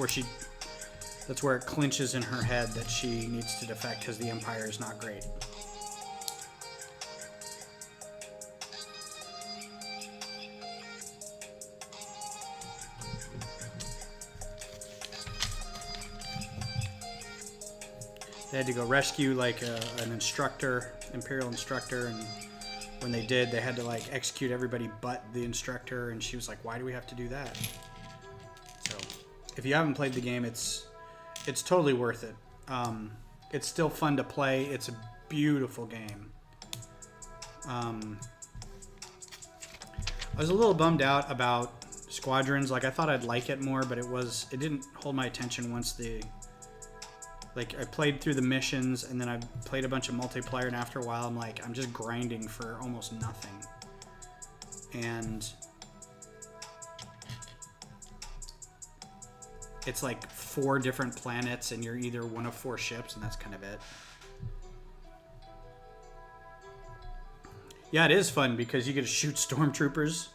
where it clinches in her head that she needs to defect because the Empire is not great. They had to go rescue like an instructor, Imperial instructor, and when they did, they had to like execute everybody but the instructor, and she was like, why do we have to do that? So if you haven't played the game, it's totally worth it. It's still fun to play. It's a beautiful game. I was a little bummed out about Squadrons, like, I thought I'd like it more, but it didn't hold my attention once like, I played through the missions, and then I played a bunch of multiplayer, and after a while, I'm like, I'm just grinding for almost nothing. And it's like 4 different planets, and you're either one of 4 ships, and that's kind of it. Yeah, it is fun because you get to shoot stormtroopers,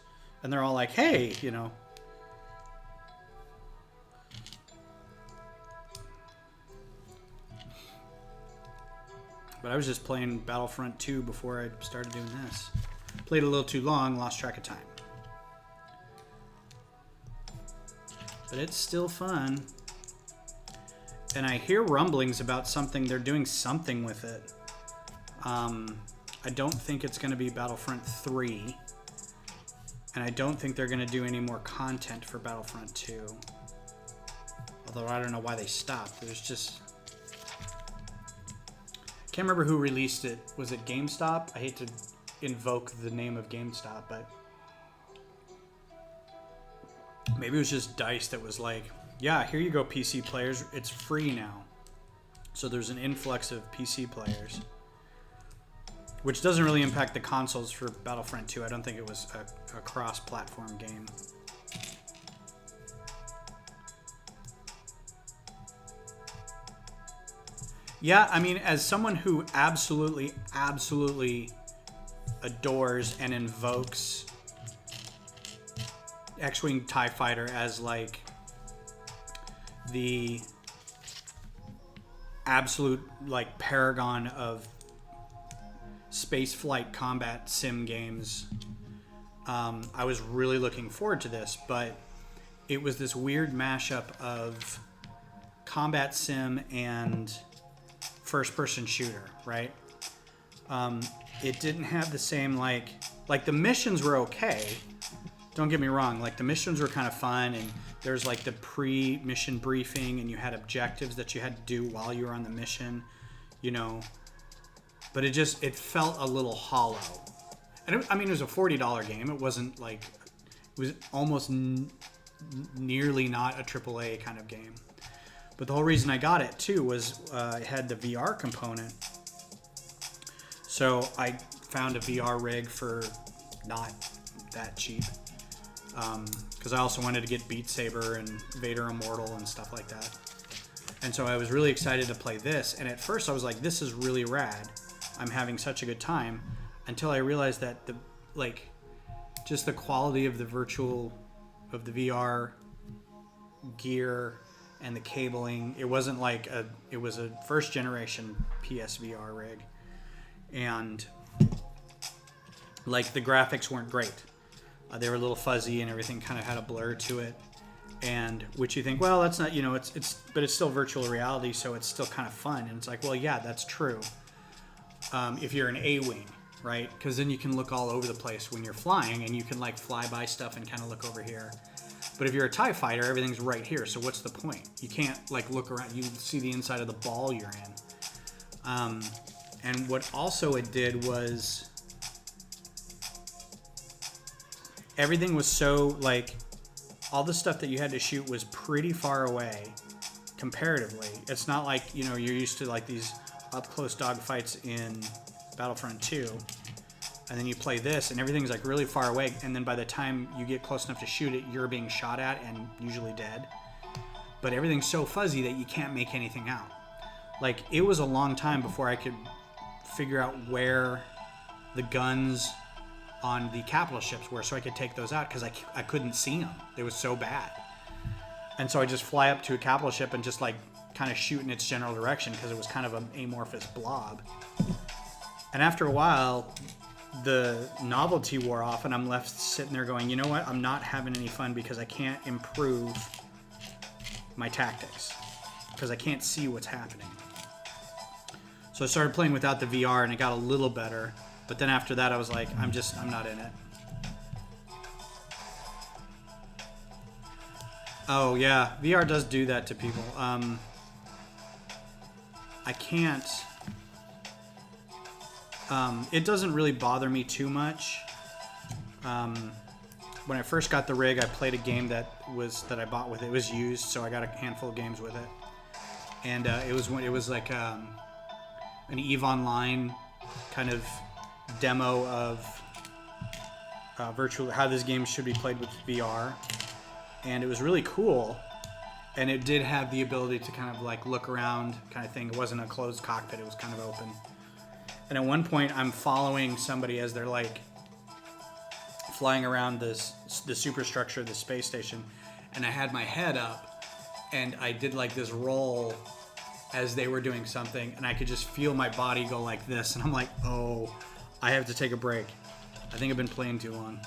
and they're all like, hey, you know. But I was just playing Battlefront 2 before I started doing this. Played a little too long, lost track of time. But it's still fun. And I hear rumblings about something. They're doing something with it. I don't think it's going to be Battlefront 3. And I don't think they're going to do any more content for Battlefront 2. Although I don't know why they stopped. There's just... I can't remember who released it. Was it GameStop? I hate to invoke the name of GameStop, but... maybe it was just DICE that was like, yeah, here you go, PC players. It's free now. So there's an influx of PC players. Which doesn't really impact the consoles for Battlefront 2. I don't think it was a cross-platform game. Yeah, I mean, as someone who absolutely adores and invokes X-Wing TIE Fighter as like the absolute like paragon of spaceflight combat sim games, I was really looking forward to this, but it was this weird mashup of combat sim and first-person shooter, right? It didn't have the same like the missions were okay. Don't get me wrong, like the missions were kind of fun, and there's like the pre-mission briefing, and you had objectives that you had to do while you were on the mission, you know. But it felt a little hollow. And it was a $40 game. It wasn't like, it was almost nearly not a AAA kind of game. But the whole reason I got it too was it had the VR component. So I found a VR rig for not that cheap. Because I also wanted to get Beat Saber and Vader Immortal and stuff like that. And so I was really excited to play this. And at first I was like, this is really rad. I'm having such a good time, until I realized that just the quality of the VR gear and the cabling, it wasn't like it was a first generation PSVR rig, and like the graphics weren't great. They were a little fuzzy, and everything kind of had a blur to it. And which you think, well, that's not, you know, but it's still virtual reality, so it's still kind of fun. And it's like, well, yeah, that's true. If you're an A-wing, right? Because then you can look all over the place when you're flying, and you can like fly by stuff and kind of look over here. But if you're a TIE fighter, everything's right here. So what's the point? You can't like look around. You see the inside of the ball you're in. And what also it did was everything was so like all the stuff that you had to shoot was pretty far away comparatively. It's not like, you know, you're used to like these up-close dogfights in Battlefront 2, and then you play this, and everything's like really far away, and then by the time you get close enough to shoot it, you're being shot at and usually dead. But everything's so fuzzy that you can't make anything out. Like, it was a long time before I could figure out where the guns on the capital ships were, so I could take those out, because I couldn't see them. They was so bad. And so I just fly up to a capital ship and just like kind of shoot in its general direction, because it was kind of an amorphous blob. And after a while, the novelty wore off, and I'm left sitting there going, you know what? I'm not having any fun because I can't improve my tactics, because I can't see what's happening. So I started playing without the VR, and it got a little better. But then after that, I was like, I'm not in it. Oh yeah, VR does do that to people. I can't. It doesn't really bother me too much. when I first got the rig, I played a game that I bought with it. It was used, so I got a handful of games with it. And it was like an EVE Online kind of demo of virtual how this game should be played with VR, and it was really cool. And it did have the ability to kind of like look around, kind of thing. It wasn't a closed cockpit; it was kind of open. And at one point, I'm following somebody as they're like flying around the superstructure of the space station, and I had my head up, and I did like this roll as they were doing something, and I could just feel my body go like this, and I'm like, oh, I have to take a break. I think I've been playing too long.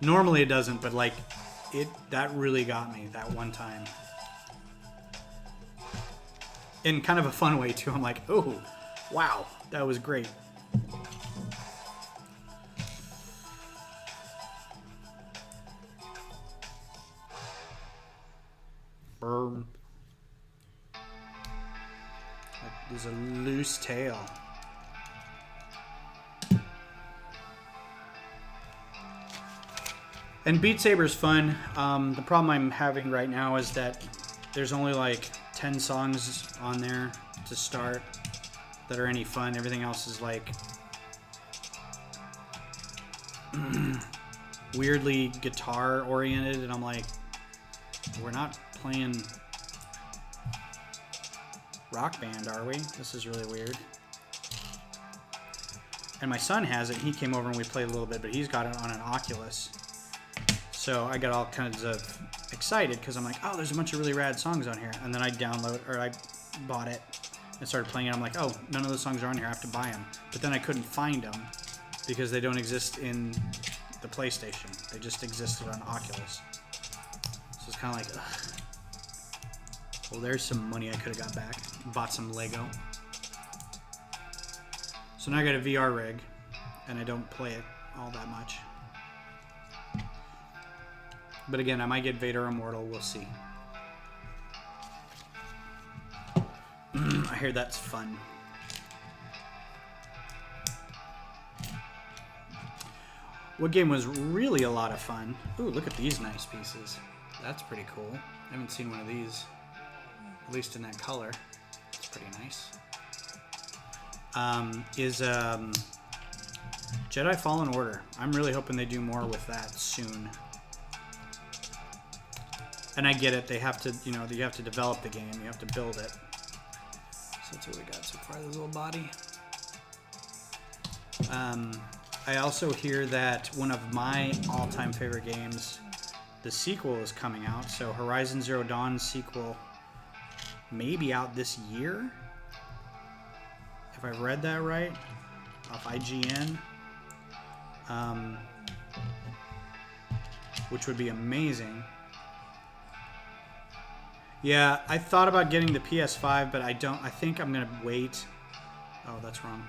Normally it doesn't, but like that really got me that one time. In kind of a fun way too. I'm like, oh, wow, that was great. Burn. There's a loose tail. And Beat Saber's fun. The problem I'm having right now is that there's only like 10 songs on there to start that are any fun. Everything else is like weirdly guitar oriented, and I'm like, we're not playing Rock Band, are we? This is really weird. And my son has it. He came over and we played a little bit, but he's got it on an Oculus. So I got all kinds of excited because I'm like, oh, there's a bunch of really rad songs on here. And then I bought it and started playing it. I'm like, oh, none of those songs are on here. I have to buy them. But then I couldn't find them because they don't exist in the PlayStation. They just existed on Oculus. So it's kind of like, ugh. Well, there's some money I could have got back. Bought some Lego. So now I got a VR rig, and I don't play it all that much. But again, I might get Vader Immortal. We'll see. I hear that's fun. What game was really a lot of fun? Ooh, look at these nice pieces. That's pretty cool. I haven't seen one of these. At least in that color. It's pretty nice. Jedi Fallen Order. I'm really hoping they do more with that soon. And I get it. They have to, you have to develop the game. You have to build it. So that's what we got so far, this little body. I also hear that one of my all-time favorite games, the sequel is coming out. So Horizon Zero Dawn sequel may be out this year. If I read that right, off IGN. Which would be amazing. Yeah, I thought about getting the PS5, but I think I'm gonna wait. Oh, that's wrong.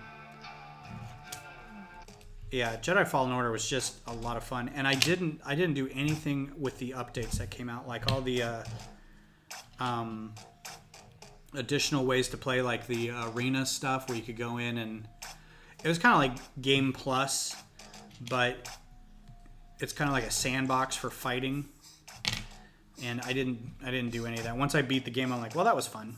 Yeah, Jedi Fallen Order was just a lot of fun, and I didn't do anything with the updates that came out, like all the additional ways to play, like the arena stuff where you could go in, and it was kind of like Game Plus, but it's kind of like a sandbox for fighting. And I didn't do any of that. Once I beat the game, I'm like, well, that was fun,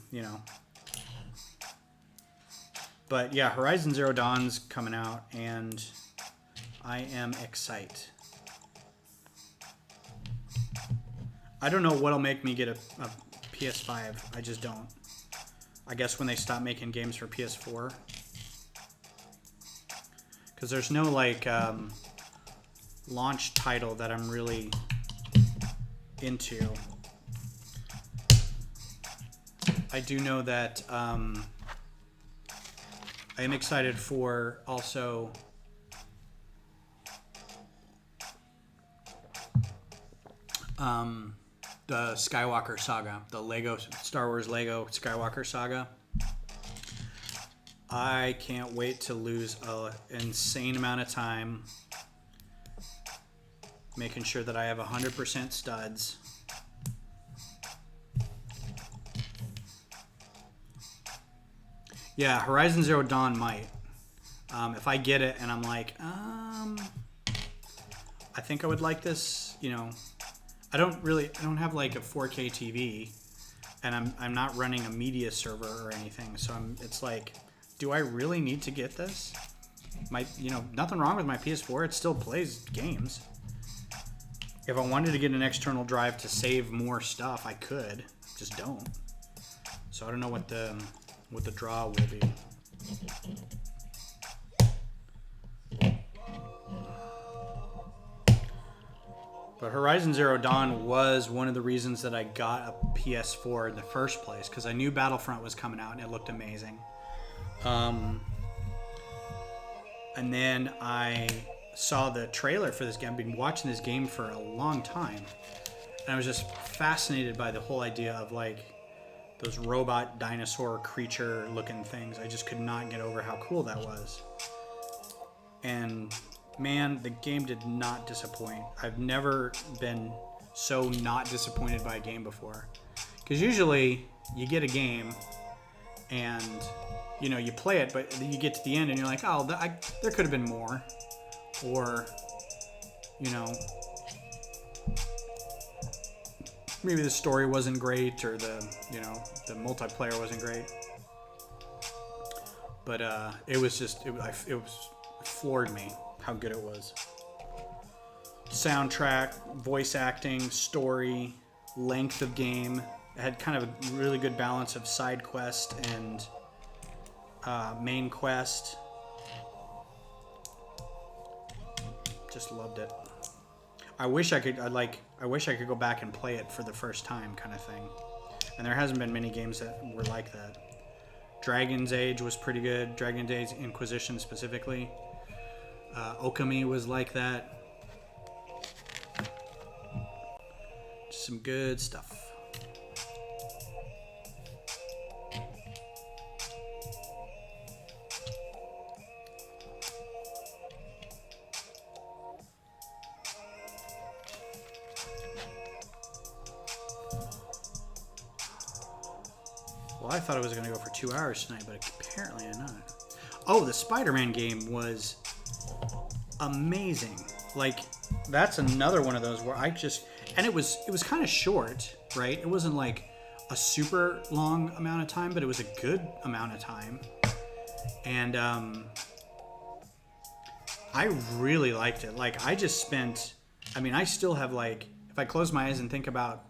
But yeah, Horizon Zero Dawn's coming out, and I am excited. I don't know what'll make me get a PS5. I just don't. I guess when they stop making games for PS4. Because there's no, like, launch title that I'm really into. I do know that I am excited for also the Skywalker Saga, the Star Wars Lego Skywalker Saga. I can't wait to lose an insane amount of time making sure that I have 100% studs. Yeah, Horizon Zero Dawn might. If I get it and I'm like, I think I would like this. You know, I don't have like a 4K TV, and I'm not running a media server or anything. So it's like, do I really need to get this? Nothing wrong with my PS4. It still plays games. If I wanted to get an external drive to save more stuff, I could. Just don't. So I don't know what the draw will be. But Horizon Zero Dawn was one of the reasons that I got a PS4 in the first place, because I knew Battlefront was coming out and it looked amazing. And then I saw the trailer for this game. I've been watching this game for a long time, and I was just fascinated by the whole idea of like those robot dinosaur creature looking things. I just could not get over how cool that was. And man, the game did not disappoint. I've never been so not disappointed by a game before. Because usually you get a game and you play it, but you get to the end and you're like, oh, there could have been more. Or, maybe the story wasn't great, or the multiplayer wasn't great. But it floored me how good it was. Soundtrack, voice acting, story, length of game. It had kind of a really good balance of side quest and main quest. Just loved it. I wish I could go back and play it for the first time, kind of thing. And there hasn't been many games that were like that. Dragon's Age was pretty good. Dragon's Age Inquisition specifically. Okami was like that. Just some good stuff. Well, I thought it was going to go for 2 hours tonight, but apparently I'm not. Oh, the Spider-Man game was amazing. Like, that's another one of those where and it was kind of short, right? It wasn't like a super long amount of time, but it was a good amount of time. And I really liked it. Like, I still have, like, if I close my eyes and think about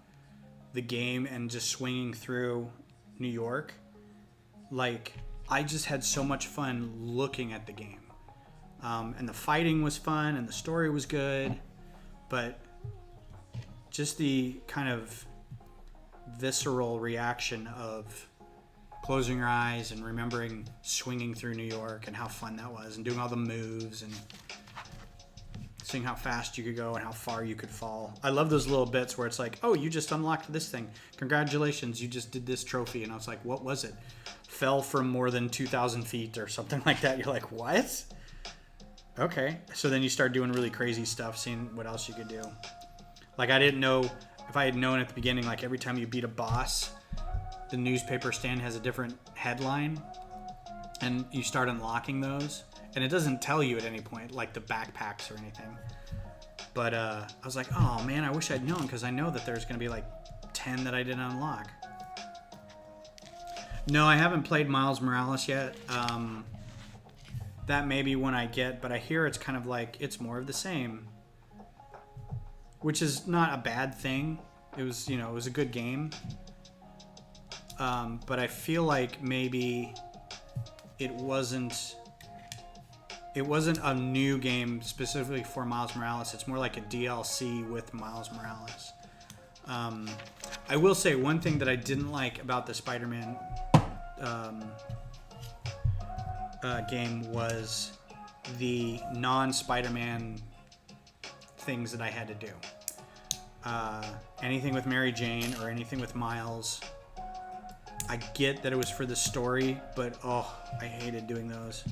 the game and just swinging through New York, like, I just had so much fun looking at the game. And the fighting was fun and the story was good, but just the kind of visceral reaction of closing your eyes and remembering swinging through New York and how fun that was, and doing all the moves and seeing how fast you could go and how far you could fall. I love those little bits where it's like, oh, you just unlocked this thing. Congratulations, you just did this trophy. And I was like, what was it? Fell from more than 2,000 feet or something like that. You're like, what? Okay. So then you start doing really crazy stuff, seeing what else you could do. Like, I didn't know, if I had known at the beginning, like every time you beat a boss, the newspaper stand has a different headline, and you start unlocking those. And it doesn't tell you at any point, like the backpacks or anything. But I was like, oh man, I wish I'd known, because I know that there's going to be like 10 that I didn't unlock. No, I haven't played Miles Morales yet. That may be one I get, but I hear it's kind of like, it's more of the same. Which is not a bad thing. It was, it was a good game. But I feel like maybe it wasn't a new game specifically for Miles Morales. It's more like a DLC with Miles Morales. I will say one thing that I didn't like about the Spider-Man game was the non-Spider-Man things that I had to do. Anything with Mary Jane or anything with Miles, I get that it was for the story, but I hated doing those.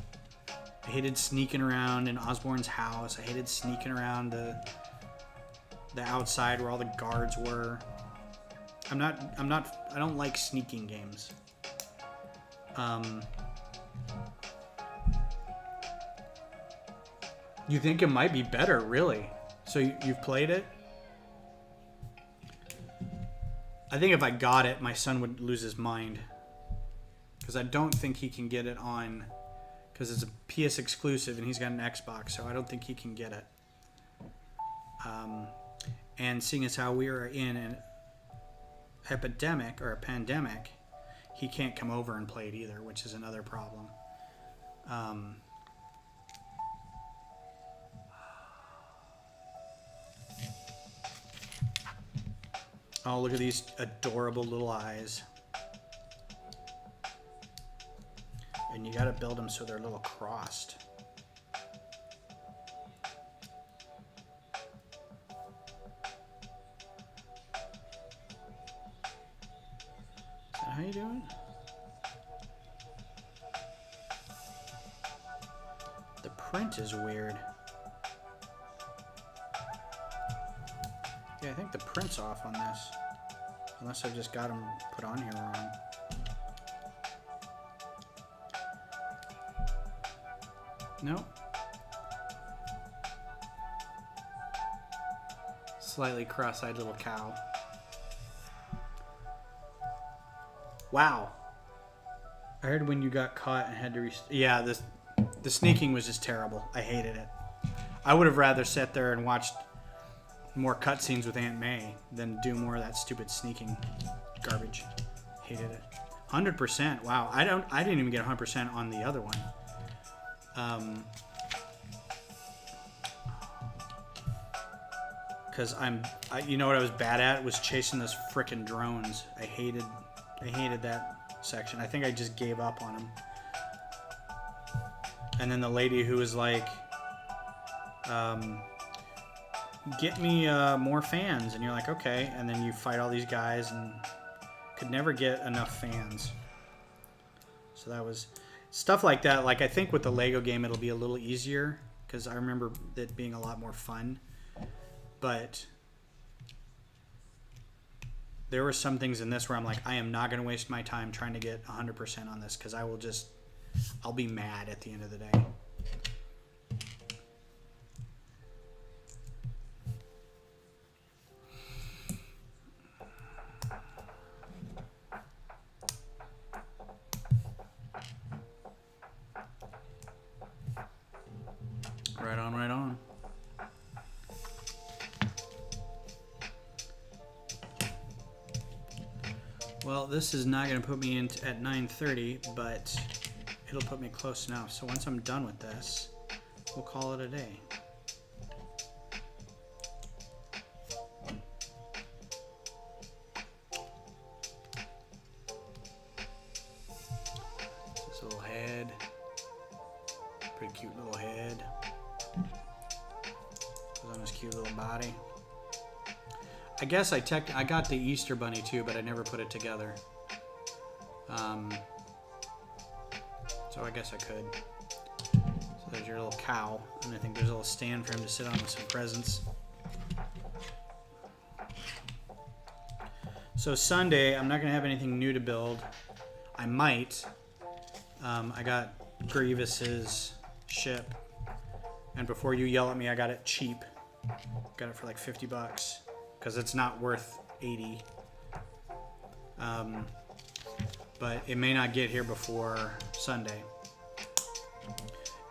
I hated sneaking around in Osborn's house. I hated sneaking around the outside where all the guards were. I don't like sneaking games. You think it might be better, really. So you've played it? I think if I got it, my son would lose his mind. Because I don't think he can get it on... Because it's a PS exclusive and he's got an Xbox, so I don't think he can get it. And seeing as how we are in an epidemic or a pandemic, he can't come over and play it either, which is another problem. Oh, look at these adorable little eyes. And you gotta build them so they're a little crossed. Is that how you do it? The print is weird. Yeah, I think the print's off on this. Unless I've just got them put on here wrong. Nope. Slightly cross-eyed little cow. Wow. I heard when you got caught and had to yeah, the sneaking was just terrible. I hated it. I would have rather sat there and watched more cutscenes with Aunt May than do more of that stupid sneaking garbage. Hated it. 100%. Wow. I didn't even get 100% on the other one. Because you know what I was bad at was chasing those frickin' drones. I hated that section. I think I just gave up on them. And then the lady who was like, get me more fans, and you're like, okay, and then you fight all these guys and could never get enough fans. So that was stuff like that. Like, I think with the Lego game it'll be a little easier because I remember it being a lot more fun, but there were some things in this where I'm like, I am not going to waste my time trying to get 100% on this because I'll be mad at the end of the day. Right on, right on. Well, this is not going to put me in at 9:30, but it'll put me close enough. So once I'm done with this, we'll call it a day. This little head. Pretty cute little head. Goes on his cute little body. I guess I got the Easter Bunny too, but I never put it together. So I guess I could. So there's your little cow, and I think there's a little stand for him to sit on with some presents. So Sunday, I'm not going to have anything new to build. I might. I got Grievous's ship, and before you yell at me, I got it cheap. Got it for like $50 because it's not worth 80. But it may not get here before Sunday,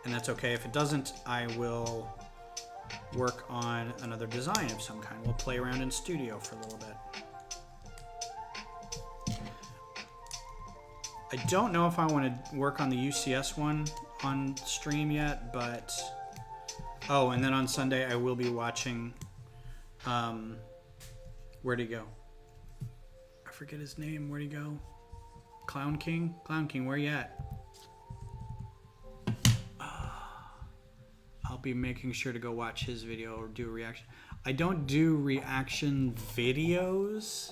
and that's okay. If it doesn't, I will work on another design of some kind. We'll play around in studio for a little bit. I don't know if I want to work on the UCS one on stream yet, but oh, and then on Sunday I will be watching where'd he go? I forget his name. Where'd he go? Clown King? Clown King, where you at? I'll be making sure to go watch his video or do a reaction. I don't do reaction videos,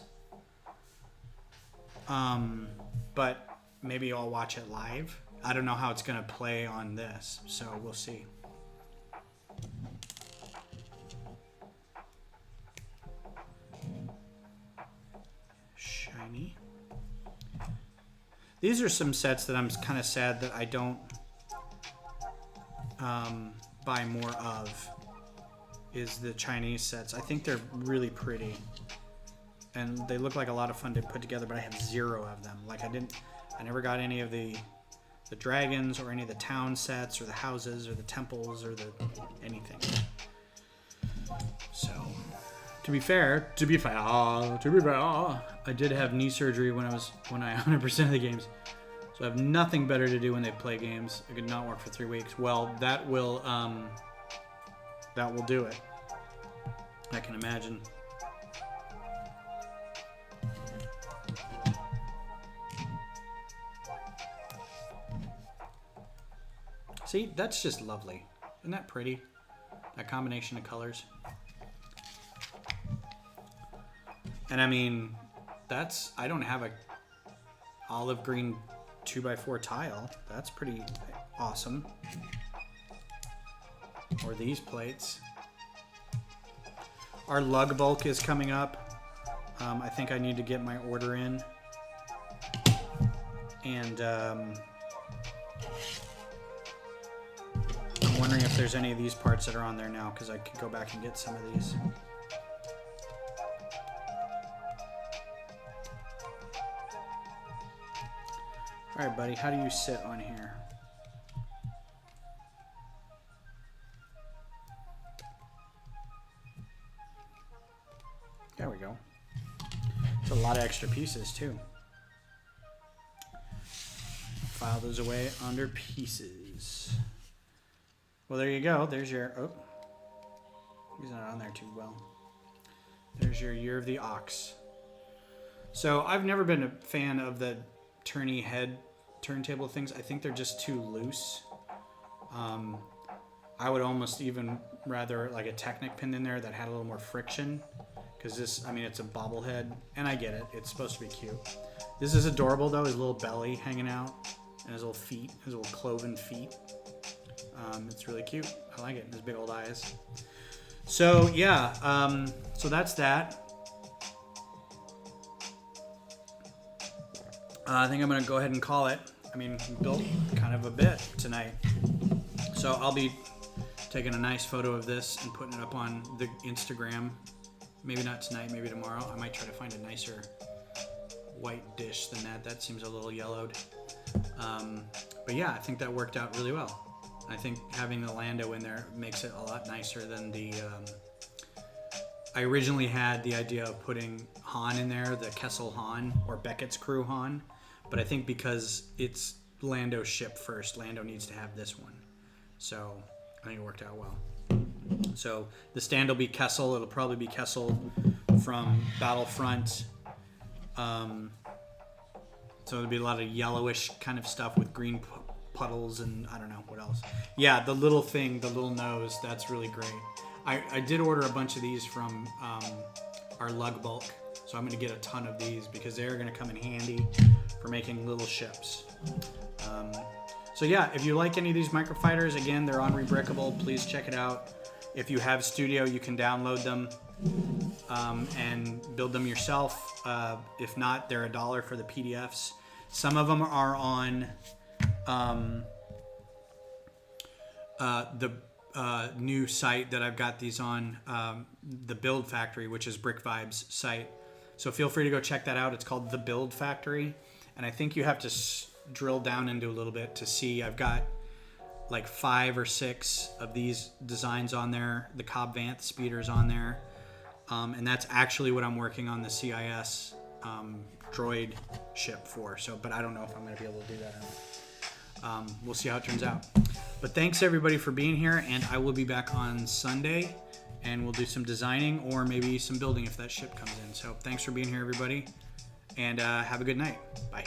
but maybe I'll watch it live. I don't know how it's going to play on this, so we'll see. Shiny. These are some sets that I'm kind of sad that I don't buy more of. is the Chinese sets. I think they're really pretty. And they look like a lot of fun to put together, but I have 0 of them. Like I never got any of the dragons or any of the town sets or the houses or the temples or the anything. So, to be fair, I did have knee surgery when I 100% of the games. So I have nothing better to do when they play games. I could not work for 3 weeks. Well, that will do it. I can imagine. See, that's just lovely. Isn't that pretty? That combination of colors. And I mean, I don't have a olive green 2x4 tile. That's pretty awesome. Or these plates. Our lug bulk is coming up. I think I need to get my order in. And I'm wondering if there's any of these parts that are on there now, because I could go back and get some of these. All right, buddy, how do you sit on here? There we go. It's a lot of extra pieces, too. File those away under pieces. Well, there you go. There's your... Oh. He's not on there too well. There's your Year of the Ox. So, I've never been a fan of the turny head turntable things. I think they're just too loose. I would almost even rather like a Technic pin in there that had a little more friction. Because this, I mean, it's a bobblehead. And I get it. It's supposed to be cute. This is adorable, though. His little belly hanging out. And his little feet. His little cloven feet. It's really cute. I like it. And his big old eyes. So, yeah. So that's that. I think I'm going to go ahead and call it. I mean, we built kind of a bit tonight. So I'll be taking a nice photo of this and putting it up on the Instagram. Maybe not tonight, maybe tomorrow. I might try to find a nicer white dish than that. That seems a little yellowed. But yeah, I think that worked out really well. I think having the Lando in there makes it a lot nicer than the... I originally had the idea of putting Han in there, the Kessel Han, or Beckett's crew Han. But I think because it's Lando's ship first, Lando needs to have this one. So I think it worked out well. So the stand will be Kessel. It'll probably be Kessel from Battlefront. So there'll be a lot of yellowish kind of stuff with green puddles and I don't know what else. Yeah, the little thing, the little nose, that's really great. I did order a bunch of these from our lug bulk. So I'm going to get a ton of these because they're going to come in handy for making little ships. So yeah, if you like any of these microfighters, again, they're on Rebrickable. Please check it out. If you have Studio, you can download them and build them yourself. If not, they're $1 for the PDFs. Some of them are on the new site that I've got these on, the Build Factory, which is Brick Vibes site. So feel free to go check that out. It's called The Build Factory. And I think you have to drill down into a little bit to see. I've got like 5 or 6 of these designs on there. The Cobb Vanth speeders on there. And that's actually what I'm working on the CIS droid ship for. So, but I don't know if I'm going to be able to do that or not. We'll see how it turns out. But thanks everybody for being here, and I will be back on Sunday, and we'll do some designing or maybe some building if that ship comes in. So thanks for being here, everybody, and have a good night. Bye.